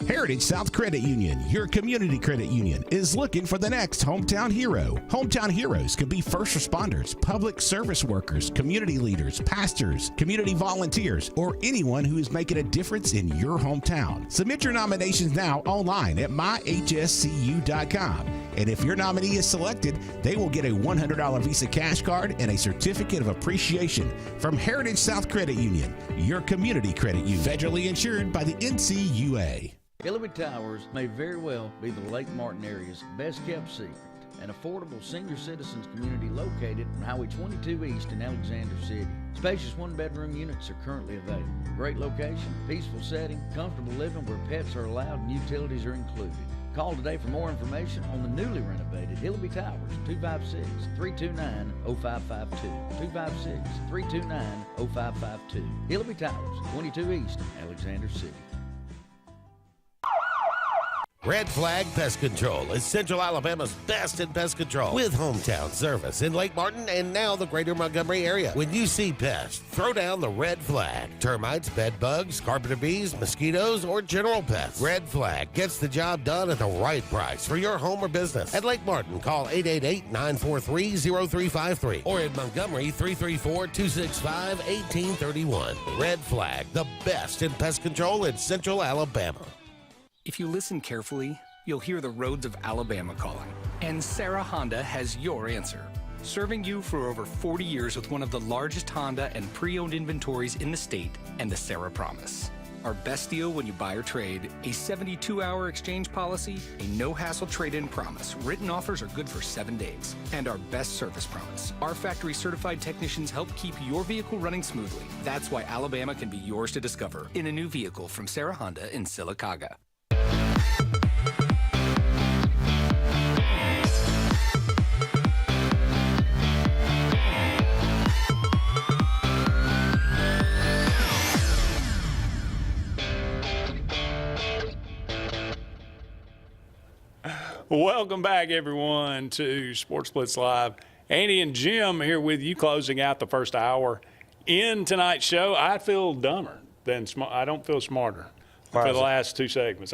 Heritage South Credit Union, your community credit union, is looking for the next hometown hero. Hometown heroes could be first responders, public service workers, community leaders, pastors, community volunteers, or anyone who is making a difference in your hometown. Submit your nominations now online at myhscu.com. And if your nominee is selected, they will get a $100 Visa cash card and a certificate of appreciation from Heritage South Credit Union, your community credit union, federally insured by the NCUA. Hillary Towers may very well be the Lake Martin area's best kept secret. An affordable senior citizens community located on Highway 22 East in Alexander City. Spacious one-bedroom units are currently available. Great location, peaceful setting, comfortable living where pets are allowed and utilities are included. Call today for more information on the newly renovated Hillary Towers, 256-329-0552. 256-329-0552. Hillary Towers, 22 East, Alexander City. Red Flag Pest Control is Central Alabama's best in pest control, with hometown service in Lake Martin and now the greater Montgomery area. When you see pests, throw down the red flag. Termites, bed bugs, carpenter bees, mosquitoes, or general pests. Red Flag gets the job done at the right price for your home or business. At Lake Martin, call 888-943-0353 or in Montgomery, 334-265-1831. Red Flag, the best in pest control in Central Alabama. If you listen carefully, you'll hear the roads of Alabama calling. And Sarah Honda has your answer. Serving you for over 40 years with one of the largest Honda and pre-owned inventories in the state and the Sarah Promise. Our best deal when you buy or trade, a 72-hour exchange policy, a no-hassle trade-in promise. Written offers are good for 7 days. And our best service promise. Our factory-certified technicians help keep your vehicle running smoothly. That's why Alabama can be yours to discover in a new vehicle from Sarah Honda in Sylacauga. Welcome back, everyone, to Sports Blitz Live. Andy and Jim here with you, closing out the first hour. In tonight's show, I feel dumber than I don't feel smarter for the last two segments.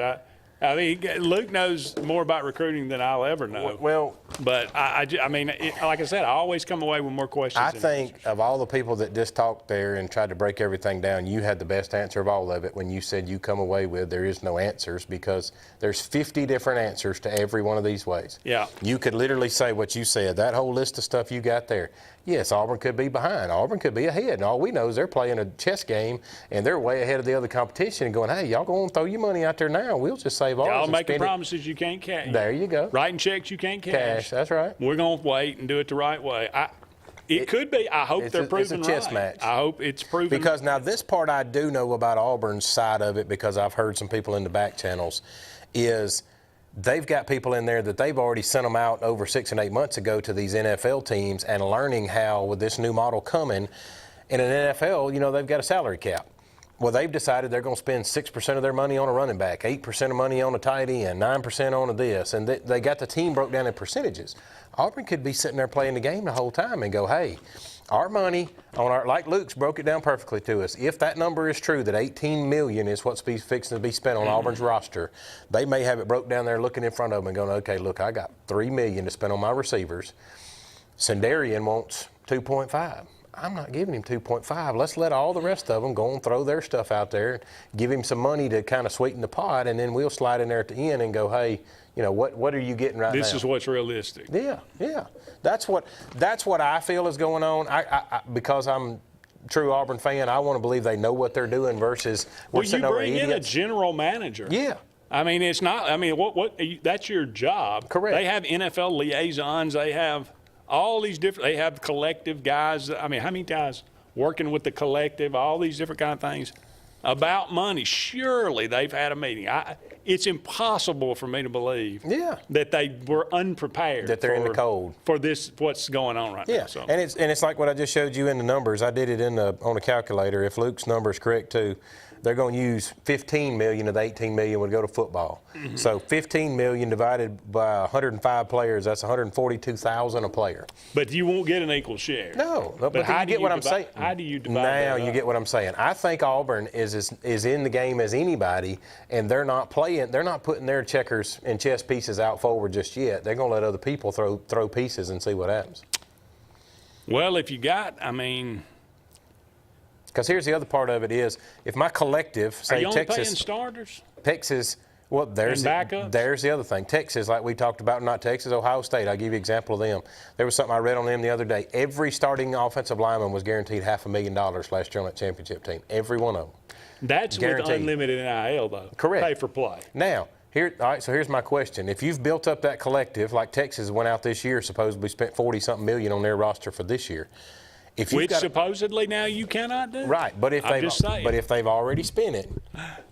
I mean, Luke knows more about recruiting than I'll ever know. Well, but I mean, like I said, I always come away with more questions. I think of all the people that just talked there and tried to break everything down, you had the best answer of all of it when you said you come away with there is no answers, because there's 50 different answers to every one of these ways. Yeah. You could literally say what you said, that whole list of stuff you got there. Yes, Auburn could be behind. Auburn could be ahead. And all we know is they're playing a chess game, and they're way ahead of the other competition and going, hey, y'all go and throw your money out there now. We'll just save ours. Y'all making promises you can't cash. There you go. Writing checks you can't cash. That's right. We're going to wait and do it the right way. It could be. I hope they're proven right. It's a chess match. I hope it's proven. Because now this part I do know about Auburn's side of it, because I've heard some people in the back channels, is they've got people in there that they've already sent them out over 6 and 8 months ago to these NFL teams and learning how, with this new model coming, in an NFL, they've got a salary cap. Well, they've decided they're going to spend 6% of their money on a running back, 8% of money on a tight end, 9% on a this, and they got the team broke down in percentages. Auburn could be sitting there playing the game the whole time and go, hey, our money on our, like Luke's broke it down perfectly to us. If that number is true, that $18 million is what's fixing to be spent on Auburn's roster, they may have it broke down there looking in front of them and going, okay, look, I got $3 million to spend on my receivers. Sendarian wants 2.5. I'm not giving him 2.5. Let's let all the rest of them go and throw their stuff out there, give him some money to kind of sweeten the pot, and then we'll slide in there at the end and go, hey, what are you getting right now? This is what's realistic. Yeah. That's what I feel is going on. I because I'm a true Auburn fan, I want to believe they know what they're doing versus we're sitting over idiots. You bring in a general manager. Yeah. I mean, it's not. I mean, that's your job. Correct. They have NFL liaisons. They have all these different. They have collective guys. I mean, how many guys working with the collective? All these different kind of things about money. Surely they've had a meeting. It's impossible for me to believe that they were unprepared. That they're in the cold for this. What's going on right now? So. And it's like what I just showed you in the numbers. I did it on a calculator. If Luke's number is correct too, they're going to use $15 million of the $18 million would go to football. Mm-hmm. So $15 million divided by 105 players, that's $142,000 a player. But you won't get an equal share. No, but how do you get what I'm saying? How do you divide now that you get what I'm saying. I think Auburn is in the game as anybody, and they're not putting their checkers and chess pieces out forward just yet. They're going to let other people throw pieces and see what happens. Well, if you got, because here's the other part of it is, if my collective, say are you only Texas, paying starters? Texas, well, there's the other thing. Texas, like we talked about, not Texas, Ohio State. I'll give you an example of them. There was something I read on them the other day. Every starting offensive lineman was guaranteed $500,000 last year on that championship team. Every one of them. That's guaranteed. With unlimited NIL, though. Correct. Pay for play. Now, all right, so here's my question. If you've built up that collective, like Texas went out this year, supposedly spent 40-something million on their roster for this year. Which supposedly now you cannot do. Right, but if they've already spent it,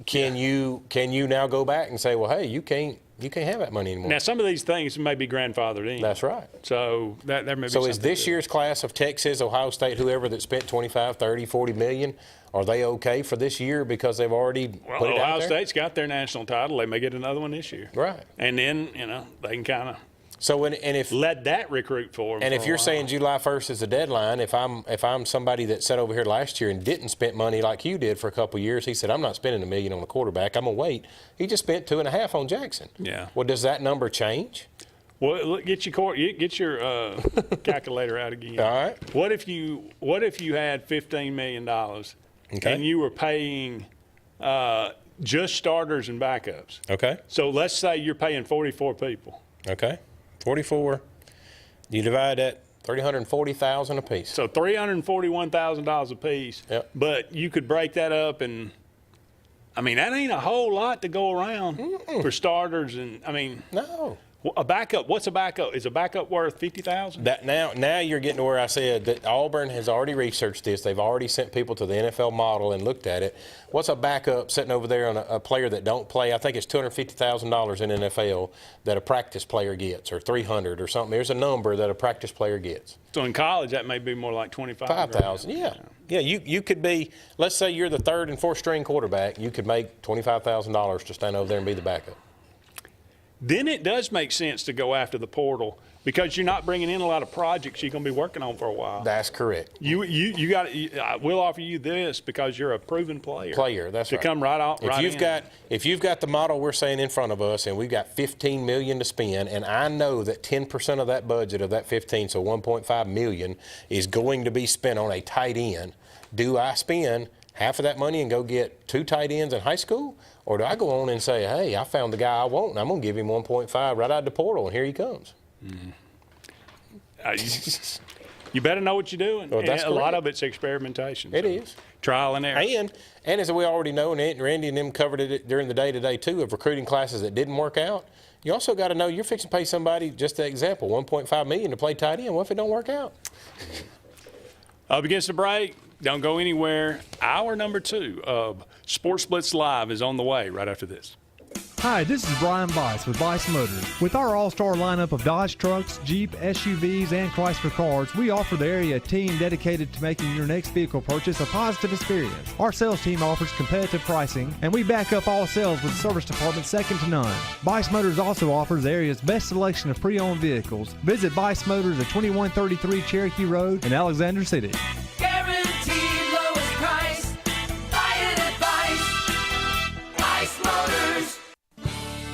can you now go back and say, well, hey, you can't have that money anymore? Now some of these things may be grandfathered in. That's right. So there may be. So is this year's class of Texas, Ohio State, whoever that spent 25, 30, 40 million, are they okay for this year because they've already put it out there? Ohio State's got their national title. They may get another one this year. Right. And then they can kind of. So if let that recruit for them. And if you're saying July 1st is the deadline, if I'm somebody that sat over here last year and didn't spend money like you did for a couple of years, he said, I'm not spending $1 million on a quarterback. I'm gonna wait. He just spent $2.5 million on Jackson. Yeah. Well, does that number change? Well, look, get your calculator out again. All right. What if you had $15 million and you were paying just starters and backups? Okay. So let's say you're paying 44 people. Okay. 44, you divide that, $340,000 a piece. So $341,000 a piece. Yep. But you could break that up, and that ain't a whole lot to go around for starters. And no. A backup. What's a backup? Is a backup worth $50,000? Now you're getting to where I said that Auburn has already researched this. They've already sent people to the NFL model and looked at it. What's a backup sitting over there on a player that don't play? I think it's $250,000 in NFL that a practice player gets, or $300 or something. There's a number that a practice player gets. So in college, that may be more like $5,000. Yeah. You could be. Let's say you're the third and fourth string quarterback. You could make $25,000 to stand over there and be the backup. then it does make sense to go after the portal because you're not bringing in a lot of projects you're going to be working on for a while. That's correct. You got. We'll offer you this because you're a proven player. That's to right. come right out. If you've got the model we're saying in front of us, and we've got $15 million to spend, and I know that 10% of that budget of that 15, so $1.5 million, is going to be spent on a tight end. Do I spend half of that money and go get 2 tight ends in high school? Or do I go on and say, hey, I found the guy I want, and I'm going to give him 1.5 right out of the portal, and here he comes? You better know what you're doing. Well, that's a lot of it's experimentation. It is. Trial and error. And as we already know, and Randy and them covered it during the day today, too, of recruiting classes that didn't work out, you also got to know you're fixing to pay somebody, just the example, $1.5 million to play tight end. What if it don't work out? Up against the break. Don't go anywhere. Hour number 2 of Sports Blitz Live is on the way right after this. Hi, this is Brian Bice with Bice Motors. With our all-star lineup of Dodge trucks, Jeep, SUVs, and Chrysler cars, we offer the area team dedicated to making your next vehicle purchase a positive experience. Our sales team offers competitive pricing, and we back up all sales with a service department second to none. Bice Motors also offers the area's best selection of pre-owned vehicles. Visit Bice Motors at 2133 Cherokee Road in Alexander City. Guaranteed lowest price. Buy it at Bice Motors.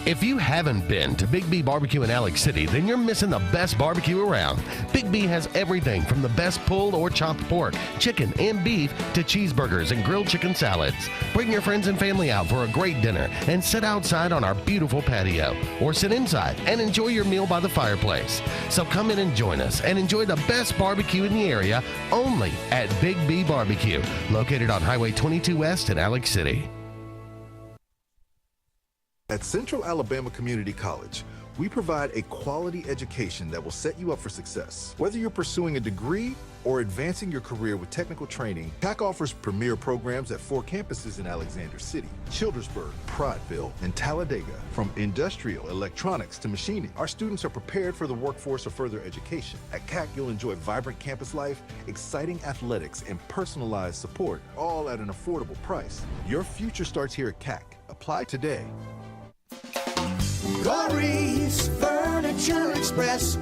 If you haven't been to Big B Barbecue in Alex City, then you're missing the best barbecue around. Big B has everything from the best pulled or chopped pork, chicken, and beef to cheeseburgers and grilled chicken salads. Bring your friends and family out for a great dinner and sit outside on our beautiful patio or sit inside and enjoy your meal by the fireplace. So come in and join us and enjoy the best barbecue in the area only at Big B Barbecue, located on Highway 22 West in Alex City. At Central Alabama Community College, we provide a quality education that will set you up for success. Whether you're pursuing a degree or advancing your career with technical training, CAC offers premier programs at 4 campuses in Alexander City, Childersburg, Prattville, and Talladega. From industrial, electronics to machining, our students are prepared for the workforce or further education. At CAC, you'll enjoy vibrant campus life, exciting athletics, and personalized support, all at an affordable price. Your future starts here at CAC. Apply today. Glory's Furniture Express,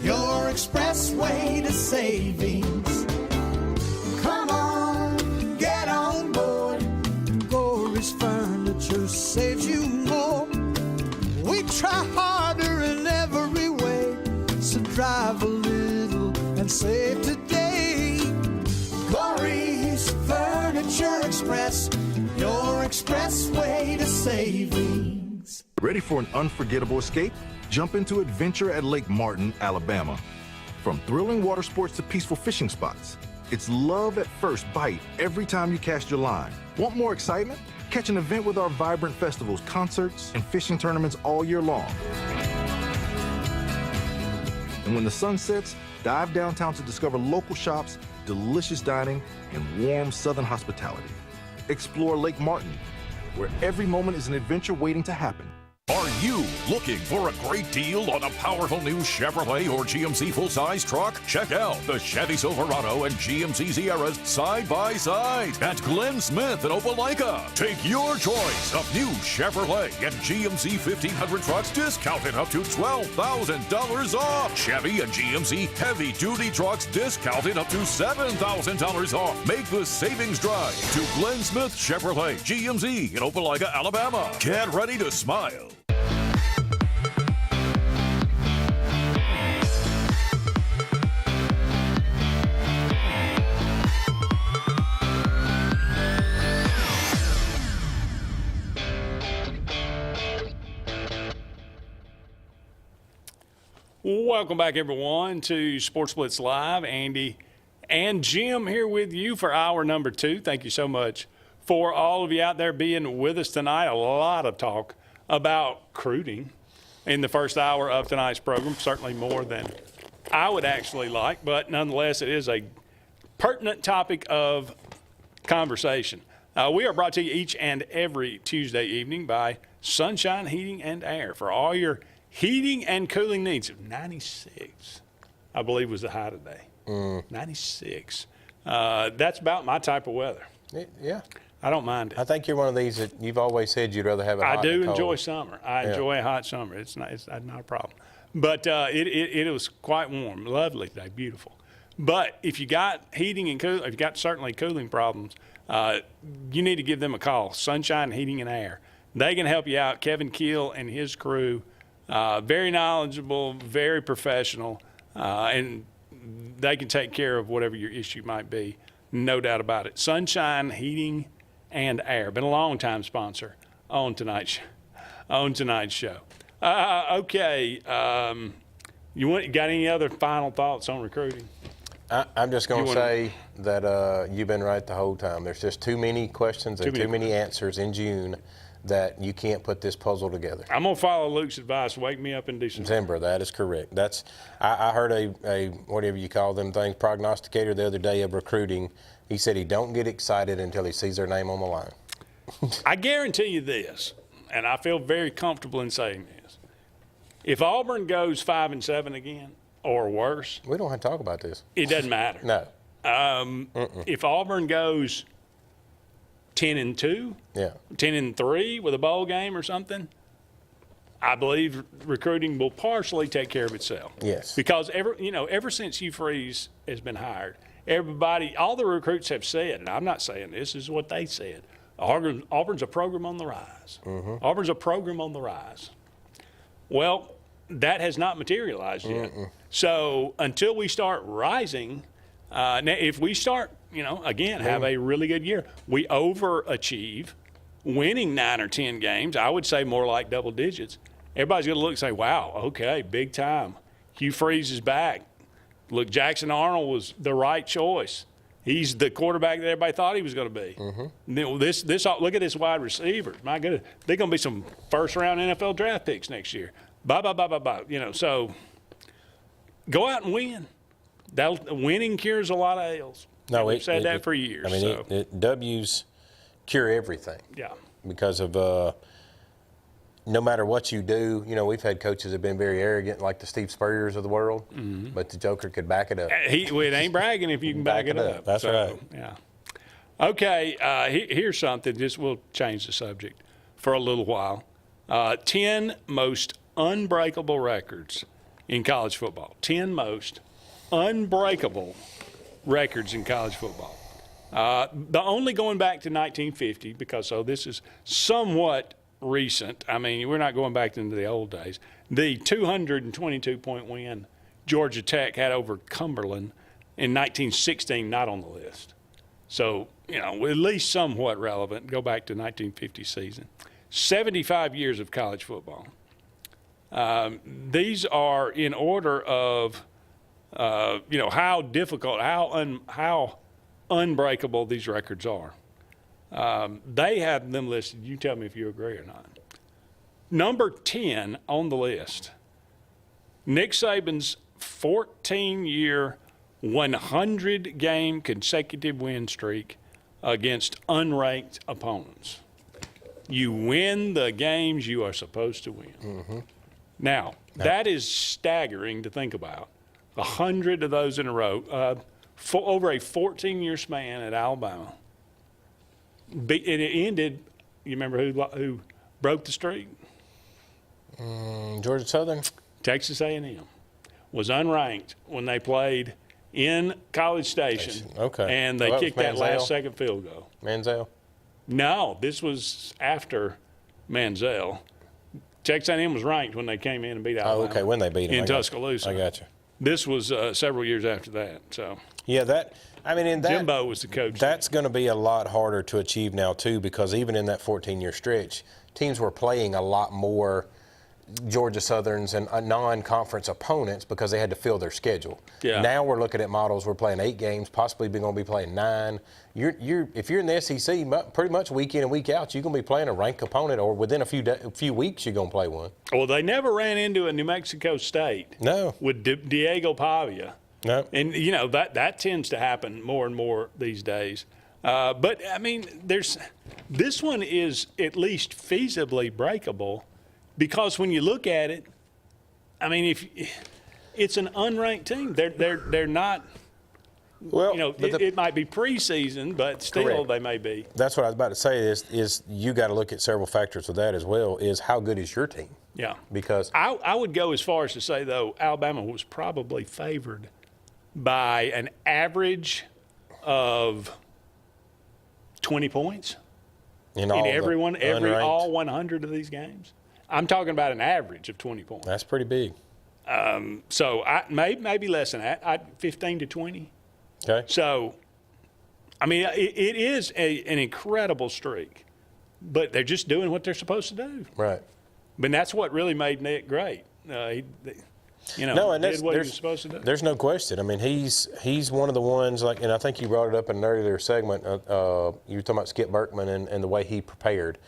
your expressway to savings. Come on, get on board. Glory's Furniture saves you more. We try harder in every way, so drive a little and save today. Glory's Furniture Express, your expressway to savings. Ready for an unforgettable escape? Jump into adventure at Lake Martin, Alabama. From thrilling water sports to peaceful fishing spots, it's love at first bite every time you cast your line. Want more excitement? Catch an event with our vibrant festivals, concerts, and fishing tournaments all year long. And when the sun sets, dive downtown to discover local shops, delicious dining, and warm southern hospitality. Explore Lake Martin, where every moment is an adventure waiting to happen. Are you looking for a great deal on a powerful new Chevrolet or GMC full-size truck? Check out the Chevy Silverado and GMC Sierras side by side at Glenn Smith in Opelika. Take your choice of new Chevrolet and GMC 1500 trucks discounted up to $12,000 off. Chevy and GMC heavy-duty trucks discounted up to $7,000 off. Make the savings drive to Glenn Smith Chevrolet GMC in Opelika, Alabama. Get ready to smile. Welcome back, everyone, to Sports Blitz Live. Andy and Jim here with you for hour number 2. Thank you so much for all of you out there being with us tonight. A lot of talk about recruiting in the first hour of tonight's program, certainly more than I would actually like, but nonetheless, it is a pertinent topic of conversation. We are brought to you each and every Tuesday evening by Sunshine Heating and Air for all your heating and cooling needs. 96, I believe, was the high today. 96. That's about my type of weather. Yeah. I don't mind it. I think you're one of these that you've always said you'd rather have it hot I do than cold. enjoy summer. I enjoy a hot summer. It's not a problem. But it was quite warm, lovely today, beautiful. But if you got heating and cooling, if you got certainly cooling problems, you need to give them a call. Sunshine Heating and Air. They can help you out. Kevin Keel and his crew, very knowledgeable, very professional, and they can take care of whatever your issue might be. No doubt about it. Sunshine Heating and Air. Been a long time sponsor on tonight's show. Okay. You got any other final thoughts on recruiting? I'm just going to say that you've been right the whole time. There's just too many questions and too many answers in June that you can't put this puzzle together. I'm going to follow Luke's advice. Wake me up in December. That is correct. I heard a whatever you call them things, prognosticator the other day of recruiting. He said he don't get excited until he sees their name on the line. I guarantee you this, and I feel very comfortable in saying this. If Auburn goes 5-7 again or worse, we don't have to talk about this. It doesn't matter. No. If Auburn goes 10-2, 10-3 with a bowl game or something, I believe recruiting will partially take care of itself. Yes. Because ever since Hugh Freeze has been hired, all the recruits have said, and I'm not saying this is what they said. Auburn's a program on the rise. Mm-hmm. Auburn's a program on the rise. Well, that has not materialized yet. So until we start rising, now if we start, have a really good year, we overachieve, winning 9 or 10 games, I would say more like double digits. Everybody's going to look and say, wow, okay, big time. Hugh Freeze is back. Look, Jackson Arnold was the right choice. He's the quarterback that everybody thought he was going to be. Mm-hmm. Look at this wide receivers. My goodness, they're going to be some first-round NFL draft picks next year. Bye. So go out and win. Winning cures a lot of ails. No, we've said that for years. I mean, W's cure everything. Yeah. Because of no matter what you do, we've had coaches that have been very arrogant, like the Steve Spurriers of the world, but the Joker could back it up. It ain't bragging if you can back it up. That's right. Yeah. Okay, here's something. We'll change the subject for a little while. 10 most unbreakable records in college football. 10 most unbreakable records in college football. The only going back to 1950, because this is somewhat recent. I mean, we're not going back into the old days. The 222-point win Georgia Tech had over Cumberland in 1916, not on the list. So, at least somewhat relevant. Go back to 1950 season. 75 years of college football. These are in order of, how difficult, how unbreakable these records are. They have them listed. You tell me if you agree or not. Number 10 on the list, Nick Saban's 14-year, 100-game consecutive win streak against unranked opponents. You win the games you are supposed to win. Mm-hmm. Now, that is staggering to think about. 100 of those in a row, over a 14-year span at Alabama. And it ended, you remember who broke the streak? Georgia Southern? Texas A&M was unranked when they played in College Station. Okay. And they kicked that last-second field goal. Manziel? No, this was after Manziel. Texas A&M was ranked when they came in and beat Alabama. Oh, okay, when they beat them. In Tuscaloosa. I got you. This was several years after that. So. Yeah, Jimbo was the coach. That's going to be a lot harder to achieve now, too, because even in that 14-year stretch, teams were playing a lot more Georgia Southerns and non-conference opponents because they had to fill their schedule. Yeah. Now we're looking at models. We're playing 8 games, possibly going to be playing 9. If you're in the SEC, pretty much week in and week out, you're going to be playing a ranked opponent, or within a few weeks, you're going to play one. Well, they never ran into a New Mexico State. No. With Diego Pavia. No. And, that tends to happen more and more these days. But, I mean, this one is at least feasibly breakable because when you look at it, I mean, if it's an unranked team, they're not Well, it might be preseason, but still Correct. they may be. That's what I was about to say is you got to look at several factors with that as well, is how good is your team? Yeah. Because I would go as far as to say, though, Alabama was probably favored by an average of 20 points in every 100 of these games. I'm talking about an average of 20 points. That's pretty big. So maybe less than that, 15 to 20. Okay. So, I mean, it is an incredible streak, but they're just doing what they're supposed to do. Right. But that's what really made Nick great. He did what he was supposed to do. There's no question. I mean, he's one of the ones, and I think you brought it up in an earlier segment. You were talking about Skip Berkman and the way he prepared.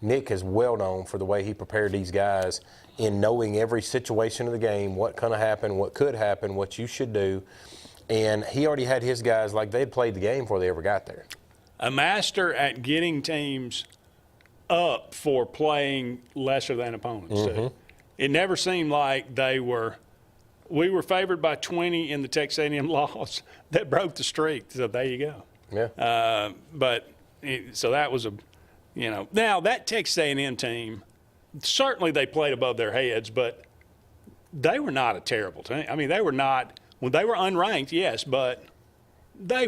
Nick is well known for the way he prepared these guys in knowing every situation of the game, what kind of happen, what could happen, what you should do. And he already had his guys like they'd played the game before they ever got there. A master at getting teams up for playing lesser than opponents. Mm-hmm. It never seemed like we were favored by 20 in the Texas A&M loss that broke the streak. So there you go. Yeah. So that was now that Texas A&M team, certainly they played above their heads, but they were not a terrible team. I mean, they were not. Well, they were unranked, yes, but they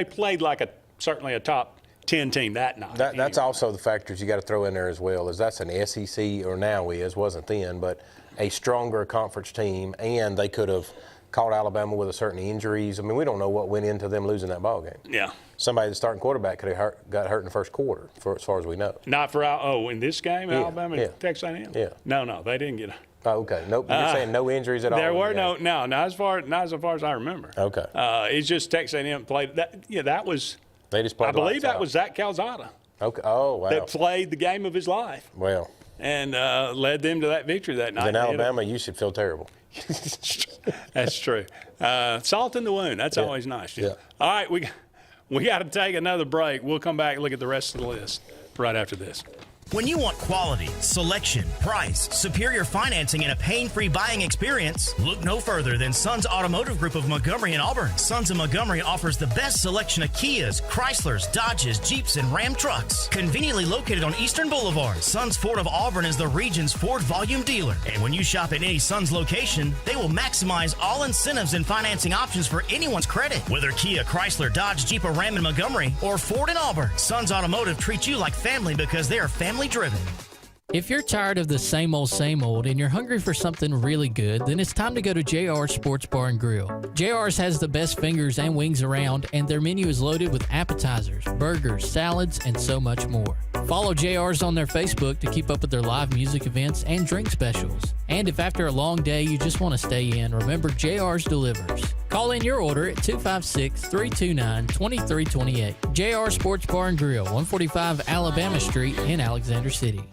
played like certainly a top 10 team that night. That's also the factors you got to throw in there as well, is that's an SEC, or now wasn't then, but a stronger conference team, and they could have caught Alabama with a certain injuries. I mean, we don't know what went into them losing that ball game. Yeah. Somebody, the starting quarterback, could have got hurt in the first quarter, as far as we know. Not for in this game, Alabama and Texas A&M? Yeah. No, they didn't get. Oh, okay. Nope. You're saying no injuries at all. There were not as far as I remember. Okay. It's just Texas A&M played that. Yeah, that was. They just played. I believe that was Zach Calzada. Okay. Oh, wow. That played the game of his life. Well. And led them to that victory that night. In Alabama, you should feel terrible. That's true. Salt in the wound. That's always nice. Yeah. All right, we got to take another break. We'll come back and look at the rest of the list right after this. When you want quality, selection, price, superior financing, and a pain-free buying experience, look no further than Sons Automotive Group of Montgomery and Auburn. Sons of Montgomery offers the best selection of Kias, Chryslers, Dodges, Jeeps, and Ram trucks. Conveniently located on Eastern Boulevard, Sons Ford of Auburn is the region's Ford volume dealer. And when you shop at any Sons location, they will maximize all incentives and financing options for anyone's credit. Whether Kia, Chrysler, Dodge, Jeep, or Ram in Montgomery, or Ford in Auburn, Sons Automotive treats you like family because they are family driven. If you're tired of the same old and you're hungry for something really good, then it's time to go to JR's Sports Bar and Grill. JR's has the best fingers and wings around, and their menu is loaded with appetizers, burgers, salads, and so much more. Follow JR's on their Facebook to keep up with their live music events and drink specials. And if after a long day you just want to stay in, remember JR's delivers. Call in your order at 256-329-2328. JR Sports Bar and Grill, 145 Alabama Street in Alexander City.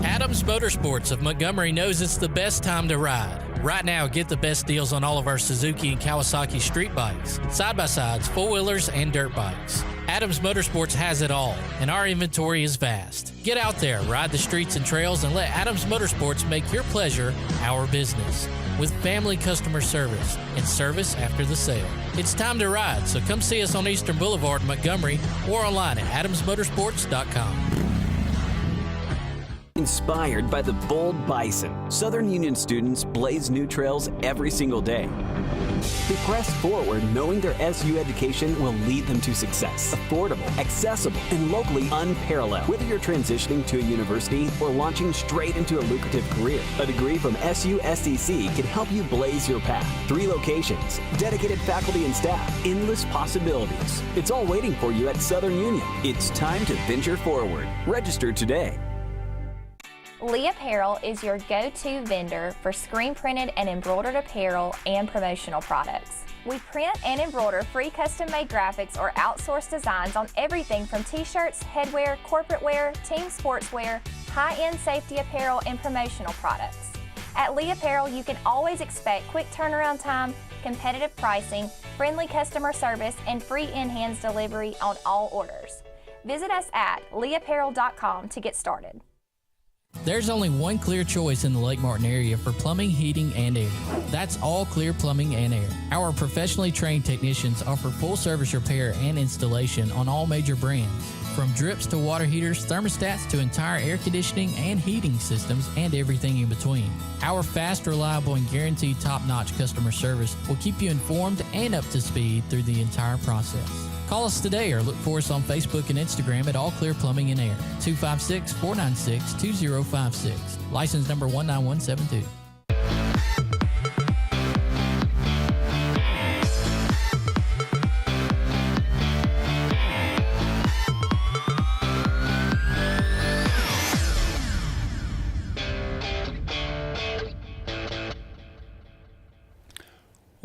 Adams Motorsports of Montgomery knows it's the best time to ride. Right now, get the best deals on all of our Suzuki and Kawasaki street bikes, side-by-sides, four-wheelers, and dirt bikes. Adams Motorsports has it all, and our inventory is vast. Get out there, ride the streets and trails, and let Adams Motorsports make your pleasure our business. With family customer service and service after the sale. It's time to ride, so come see us on Eastern Boulevard in Montgomery or online at adamsmotorsports.com. Inspired by the bold bison, Southern Union students blaze new trails every single day. They press forward knowing their SU education will lead them to success. Affordable, accessible, and locally unparalleled. Whether you're transitioning to a university or launching straight into a lucrative career, a degree from SU SDC can help you blaze your path. 3 locations, dedicated faculty and staff, endless possibilities. It's all waiting for you at Southern Union. It's time to venture forward. Register today. Lee Apparel is your go-to vendor for screen-printed and embroidered apparel and promotional products. We print and embroider free custom-made graphics or outsourced designs on everything from t-shirts, headwear, corporate wear, team sportswear, high-end safety apparel, and promotional products. At Lee Apparel, you can always expect quick turnaround time, competitive pricing, friendly customer service, and free in-hands delivery on all orders. Visit us at leeapparel.com to get started. There's only one clear choice in the Lake Martin area for plumbing, heating, and air. That's All Clear Plumbing and Air. Our professionally trained technicians offer full service repair and installation on all major brands. From drips to water heaters, thermostats to entire air conditioning and heating systems, and everything in between. Our fast, reliable, and guaranteed top-notch customer service will keep you informed and up to speed through the entire process. Call us today or look for us on Facebook and Instagram at All Clear Plumbing and Air, 256-496-2056. License number 19172.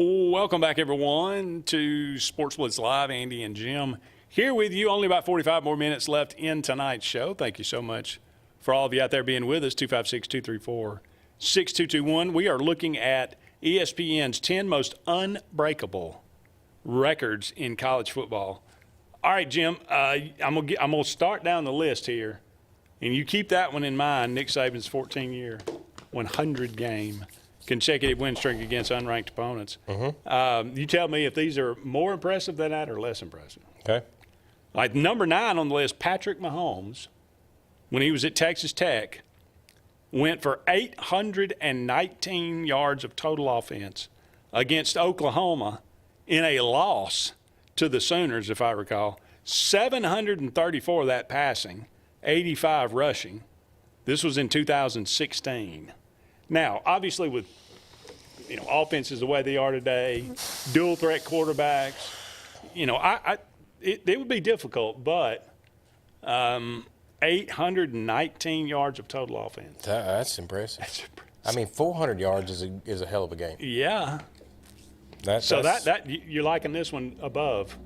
Welcome back, everyone, to Sports Blitz Live. Andy and Jim here with you. Only about 45 more minutes left in tonight's show. Thank you so much for all of you out there being with us. 256-234-6221. We are looking at ESPN's 10 most unbreakable records in college football. All right, Jim, I'm gonna start down the list here, and you keep that one in mind. Nick Saban's 14-year, 100-game consecutive win streak against unranked opponents. You tell me if these are more impressive than that or less impressive. Okay. Like number 9 on the list, Patrick Mahomes, when he was at Texas Tech, went for 819 yards of total offense against Oklahoma in a loss to the Sooners, if I recall. 734 of that passing, 85 rushing. This was in 2016. Now, obviously, with offenses the way they are today, dual threat quarterbacks, it would be difficult. But 819 yards of total offense. That's impressive. I mean, 400 yards is a hell of a game. Yeah. You're liking this one above.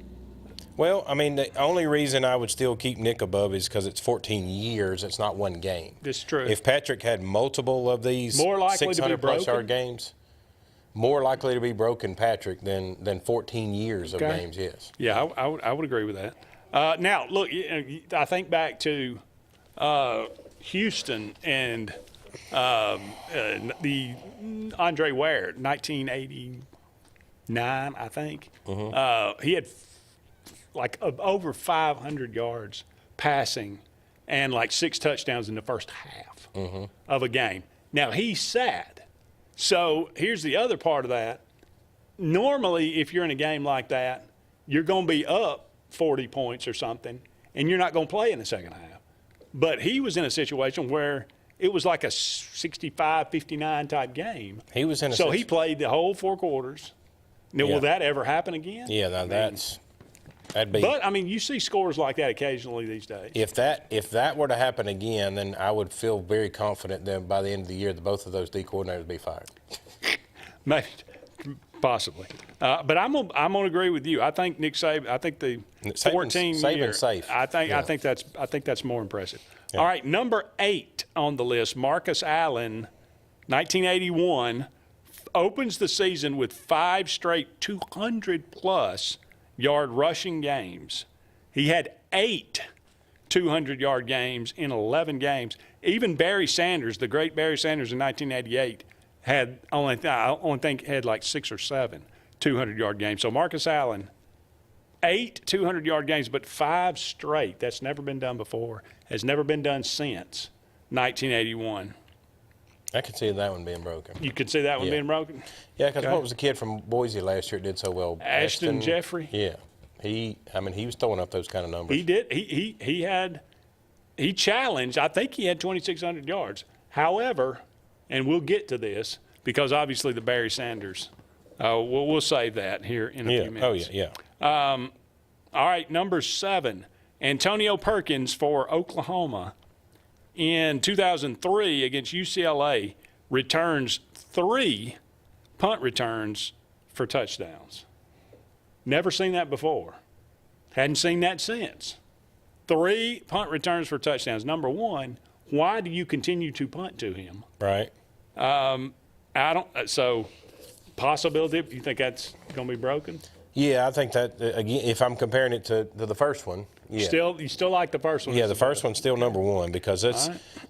Well, I mean, the only reason I would still keep Nick above is because it's 14 years. It's not one game. This is true. If Patrick had multiple of these 600-plus yard games, more likely to be broken Patrick than 14 years of games, yes. Yeah, I would agree with that. Now, look, I think back to Houston and the Andre Ware, 1989, I think. He had over 500 yards passing and 6 touchdowns in the first half of a game. Now, he sat. So here's the other part of that. Normally, if you're in a game like that, you're going to be up 40 points or something, and you're not going to play in the second half. But he was in a situation where it was like a 65-59 type game. He was in a he played the whole 4 quarters. Now, will that ever happen again? Yeah, that'd be. But I mean, you see scores like that occasionally these days. If that were to happen again, then I would feel very confident that by the end of the year, that both of those D coordinators would be fired. Maybe, possibly. But I'm gonna agree with you. I think Nick Saban. I think the 14 year. Safe. I think that's more impressive. Yeah. All right, number 8 on the list, Marcus Allen, 1981, opens the season with 5 straight 200-plus yard rushing games. He had 8 200-yard games in 11 games. Even Barry Sanders, the great Barry Sanders in 1988, had only had 6 or 7 200-yard games. So Marcus Allen, 8 200-yard games, but 5 straight. That's never been done before. Has never been done since 1981. I could see that one being broken. You could see that one being broken? Yeah, because what was the kid from Boise last year that did so well? Ashton Jeffrey? Yeah. He was throwing up those kind of numbers. He did. He challenged. I think he had 2,600 yards. However, and we'll get to this because obviously the Barry Sanders, we'll save that here in a few minutes. Oh, yeah. All right, number 7, Antonio Perkins for Oklahoma. In 2003 against UCLA, returns 3 punt returns for touchdowns. Never seen that before. Hadn't seen that since. 3 punt returns for touchdowns. Number 1, why do you continue to punt to him? Right. So possibility, you think that's going to be broken? Yeah, I think that, again, if I'm comparing it to the first one, yeah. You still like the first one? Yeah, the first one's still number one because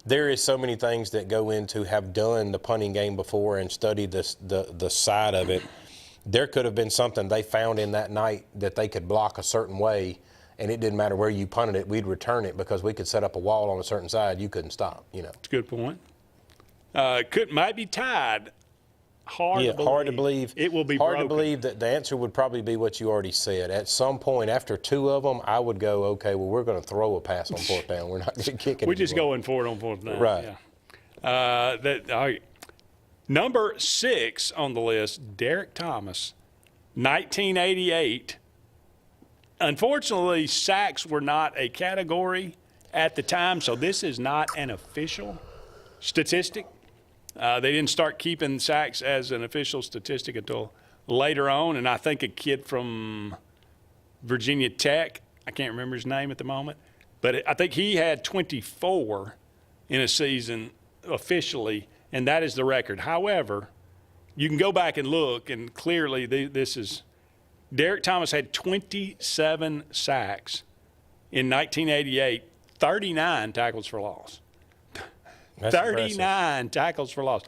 there is so many things that go into have done the punting game before and studied the side of it. There could have been something they found in that night that they could block a certain way, and it didn't matter where you punted it, we'd return it because we could set up a wall on a certain side. You couldn't stop, That's a good point. Might be tied. Hard to believe. It will be hard broken. to believe that the answer would probably be what you already said. At some point, after two of them, I would go, okay, well, we're going to throw a pass on fourth down. We're not going to kick it. We're just going for it on fourth down. Right. Yeah. Number 6 on the list, Derek Thomas, 1988. Unfortunately, sacks were not a category at the time, so this is not an official statistic. They didn't start keeping sacks as an official statistic until later on, and I think a kid from Virginia Tech, I can't remember his name at the moment, but I think he had 24 in a season officially, and that is the record. However, you can go back and look, and clearly this is – Derek Thomas had 27 sacks in 1988, 39 tackles for loss. That's 39 impressive. tackles for loss.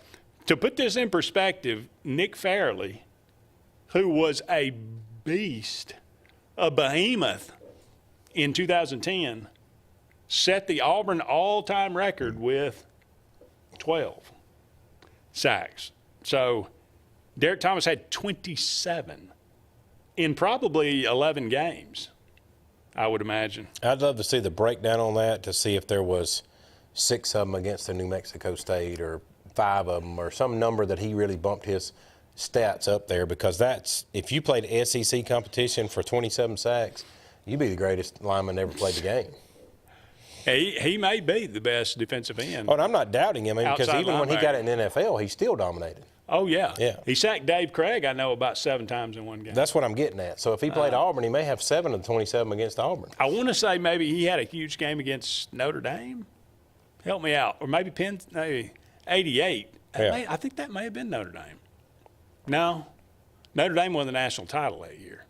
To put this in perspective, Nick Fairley, who was a beast, a behemoth in 2010, set the Auburn all-time record with 12 sacks. So Derek Thomas had 27 in probably 11 games, I would imagine. I'd love to see the breakdown on that to see if there was 6 of them against the New Mexico State or 5 of them or some number that he really bumped his stats up there, because that's, if you played SEC competition for 27 sacks, you'd be the greatest lineman that ever played the game. He may be the best defensive end. Oh, and I'm not doubting him, because Outside even when he got linebacker. it in the NFL, he still dominated. Oh, yeah. Yeah. He sacked Dave Craig, I know, about 7 times in one game. That's what I'm getting at. So if he played Auburn, he may have 7 of the 27 against Auburn. I want to say maybe he had a huge game against Notre Dame. Help me out. Or maybe Penn, maybe 88. Yeah. I think that may have been Notre Dame. No. Notre Dame won the national title that year.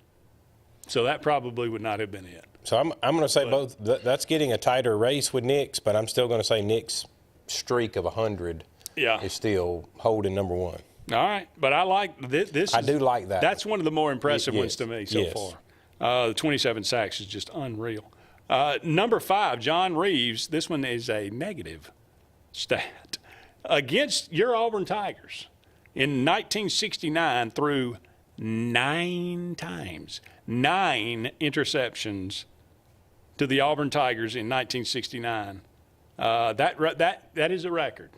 So that probably would not have been it. So I'm going to say both. That's getting a tighter race with Nick's, but I'm still going to say Nick's streak of 100 is still holding number 1. All right. But I like this. I do like that. That's one of the more impressive Yes. ones to me so Yes. far. The 27 sacks is just unreal. Number 5, John Reeves. This one is a negative stat. Against your Auburn Tigers in 1969 threw 9 times, 9 interceptions to the Auburn Tigers in 1969. That is a record.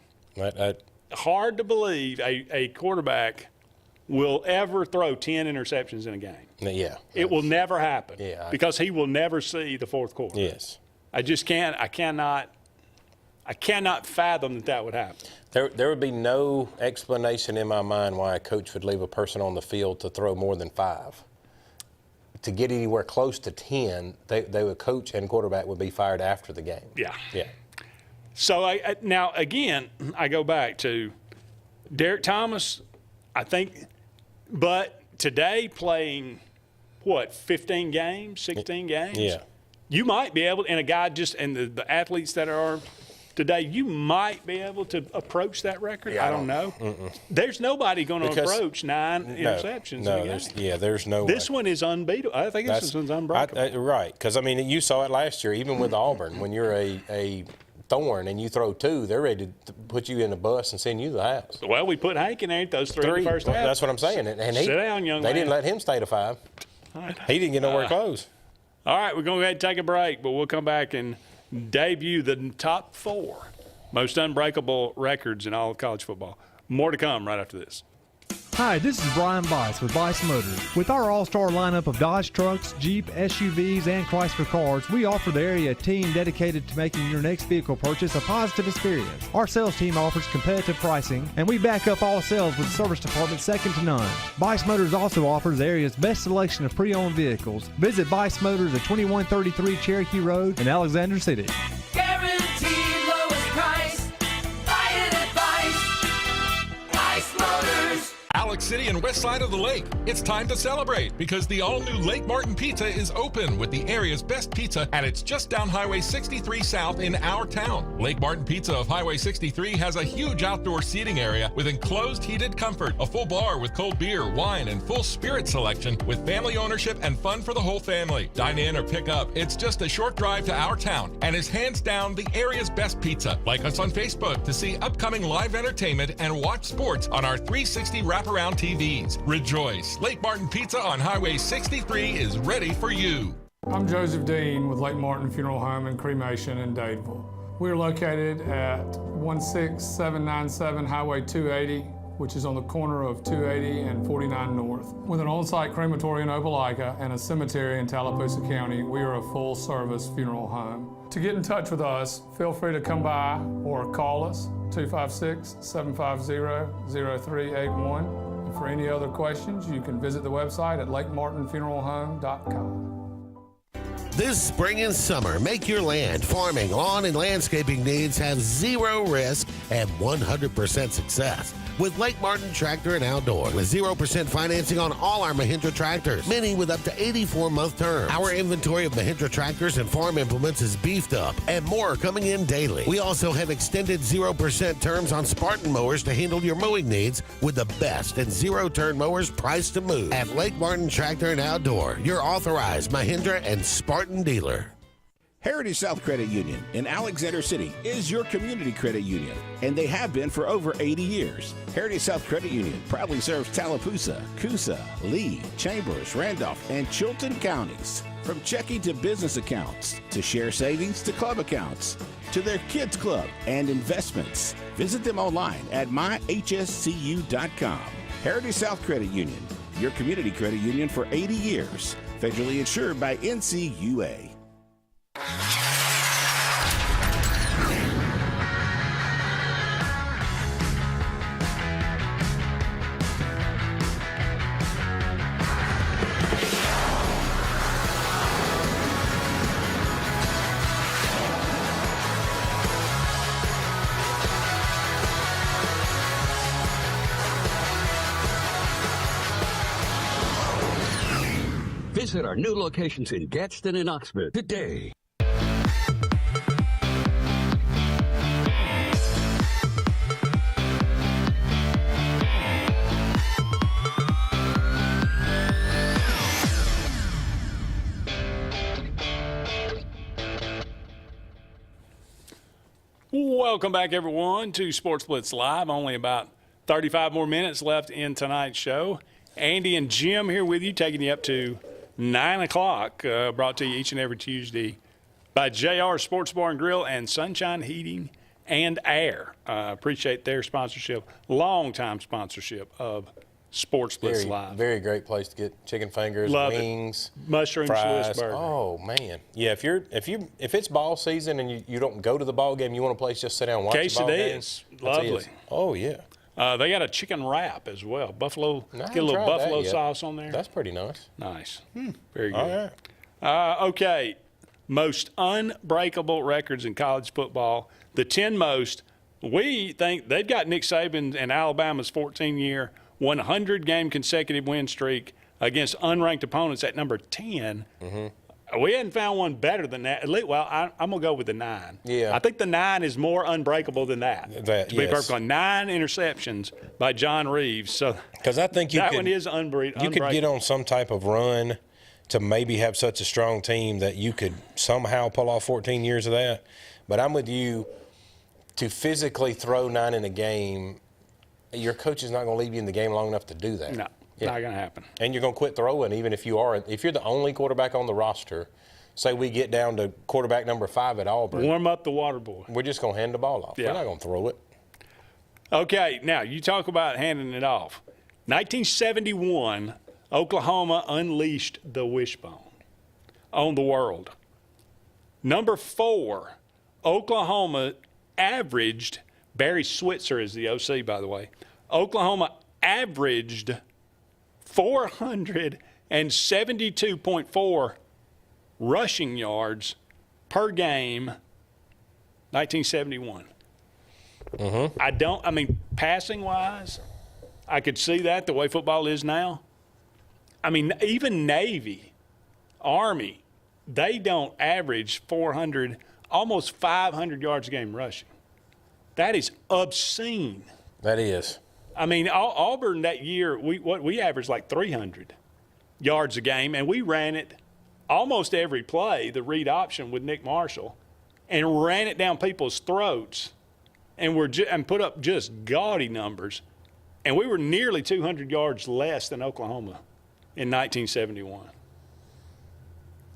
Hard to believe a quarterback will ever throw 10 interceptions in a game. Yeah. It will never happen. Yeah. Because he will never see the fourth quarter. Yes. I just can't. I cannot fathom that would happen. There would be no explanation in my mind why a coach would leave a person on the field to throw more than 5. To get anywhere close to 10, they would coach and quarterback would be fired after the game. Yeah. Yeah. So now again, I go back to Derek Thomas, I think, but today playing, 15 games, 16 games? Yeah. You might be able, and a guy and the athletes that are today, you might be able to approach that record. Yeah, I don't know. There's nobody going to approach 9 interceptions in a game. There's no way. This one is unbeatable. I think this one's unbreakable. Right, because, I mean, you saw it last year, even with Auburn, when you're a Thorn and you throw 2, they're ready to put you in a bus and send you to the house. Well, we put Hank in there, those 3 in the first half. That's what I'm saying. And Sit down, young They man. didn't let him stay to 5. He didn't get nowhere close. All right, we're going to go ahead and take a break, but we'll come back and debut the top 4 most unbreakable records in all of college football. More to come right after this. Hi, this is Brian Bice with Bice Motors. With our all-star lineup of Dodge trucks, Jeep, SUVs, and Chrysler cars, we offer the area team dedicated to making your next vehicle purchase a positive experience. Our sales team offers competitive pricing, and we back up all sales with a service department second to none. Bice Motors also offers the area's best selection of pre-owned vehicles. Visit Bice Motors at 2133 Cherokee Road in Alexander City. Guaranteed lowest price. Buy it at Bice. Bice Motors. Alex City and west side of the lake. It's time to celebrate because the all-new Lake Martin Pizza is open with the area's best pizza, and it's just down Highway 63 South in our town. Lake Martin Pizza of Highway 63 has a huge outdoor seating area with enclosed heated comfort, a full bar with cold beer, wine, and full spirit selection with family ownership and fun for the whole family. Dine in or pick up. It's just a short drive to our town and is hands down the area's best pizza. Like us on Facebook to see upcoming live entertainment and watch sports on our 360 wraparound TVs. Rejoice. Lake Martin Pizza on Highway 63 is ready for you. I'm Joseph Dean with Lake Martin Funeral Home and Cremation in Dadeville. We're located at 16797 Highway 280, which is on the corner of 280 and 49 North. With an on-site crematory in Opelika and a cemetery in Tallapoosa County, we are a full-service funeral home. To get in touch with us, feel free to come by or call us, 256-750-0381. And for any other questions, you can visit the website at lakemartinfuneralhome.com. This spring and summer, make your land, farming, lawn, and landscaping needs have zero risk and 100% success with Lake Martin Tractor and Outdoor. With 0% financing on all our Mahindra tractors, many with up to 84-month terms. Our inventory of Mahindra tractors and farm implements is beefed up, and more are coming in daily. We also have extended 0% terms on Spartan mowers to handle your mowing needs with the best and zero-turn mowers priced to move. At Lake Martin Tractor and Outdoor, your authorized Mahindra and Spartan dealer. Heritage South Credit Union in Alexander City is your community credit union, and they have been for over 80 years. Heritage South Credit Union proudly serves Tallapoosa, Coosa, Lee, Chambers, Randolph, and Chilton counties. From checking to business accounts, to share savings to club accounts, to their kids club and investments. Visit them online at myhscu.com. Heritage South Credit Union, your community credit union for 80 years. Federally insured by NCUA. Visit our new locations in Gadsden and Oxford today. Welcome back, everyone, to Sports Blitz Live. Only about 35 more minutes left in tonight's show. Andy and Jim here with you, taking you up to 9 o'clock, brought to you each and every Tuesday by JR Sports Bar and Grill and Sunshine Heating and Air. Appreciate their sponsorship, long-time sponsorship of Sports Blitz Live. Very great place to get chicken fingers, Love wings, mushroom fries. Swiss burger. Oh man, yeah. If it's ball season and you don't go to the ball game, you want a place just sit down and watch the ball game. Quesadillas, lovely. Oh yeah. They got a chicken wrap as well. Buffalo, No, I get a little haven't tried buffalo that yet. sauce on there. That's pretty nice. Nice. Very good. All right. Okay, most unbreakable records in college football. The 10 most. We think they've got Nick Saban and Alabama's 14-year, 100-game consecutive win streak against unranked opponents at number 10. We hadn't found one better than that. Well, I'm going to go with the 9. Yeah. I think the 9 is more unbreakable than that. To be yes. perfect, 9 interceptions by John Reeves. So Because I think that one is unbreakable. You could get on some type of run to maybe have such a strong team that you could somehow pull off 14 years of that. But I'm with you. To physically throw 9 in a game, your coach is not going to leave you in the game long enough to do that. No, not going to happen. And you're going to quit throwing even if you're the only quarterback on the roster. Say we get down to quarterback number 5 at Auburn. Warm up the water boy. We're just going to hand the ball off. Yeah. We're not going to throw it. Okay, now you talk about handing it off. 1971, Oklahoma unleashed the wishbone on the world. Number 4, Oklahoma averaged, Barry Switzer is the OC, by the way. Oklahoma averaged 472.4 rushing yards per game, 1971. Passing-wise, I could see that the way football is now. I mean, even Navy, Army, they don't average 400, almost 500 yards a game rushing. That is obscene. That is. I mean, Auburn that year, we averaged like 300 yards a game, and we ran it almost every play, the read option with Nick Marshall, and ran it down people's throats, and put up just gaudy numbers. And we were nearly 200 yards less than Oklahoma in 1971.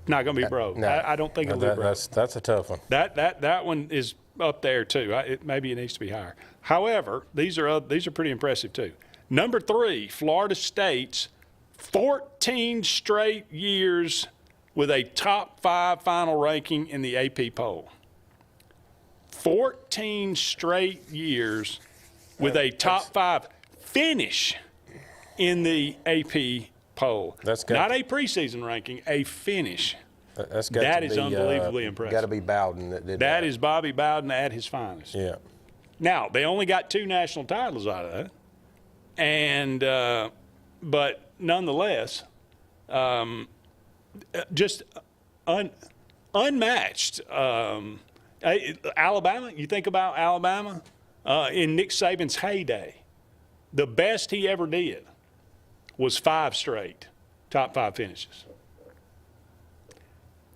Not going to be broke. No, I don't think it'll be broke. That's a tough one. That one is up there too. Maybe it needs to be higher. However, these are pretty impressive too. Number 3, Florida State's 14 straight years with a top 5 final ranking in the AP poll. 14 straight years with a top 5 finish in the AP poll. Not a preseason ranking, a finish. That is unbelievably impressive. Got to be Bowden that did that. That is Bobby Bowden at his finest. Yeah. Now, they only got 2 national titles out of that. And but nonetheless, just unmatched. Alabama, you think about Alabama in Nick Saban's heyday, the best he ever did was 5 straight top 5 finishes.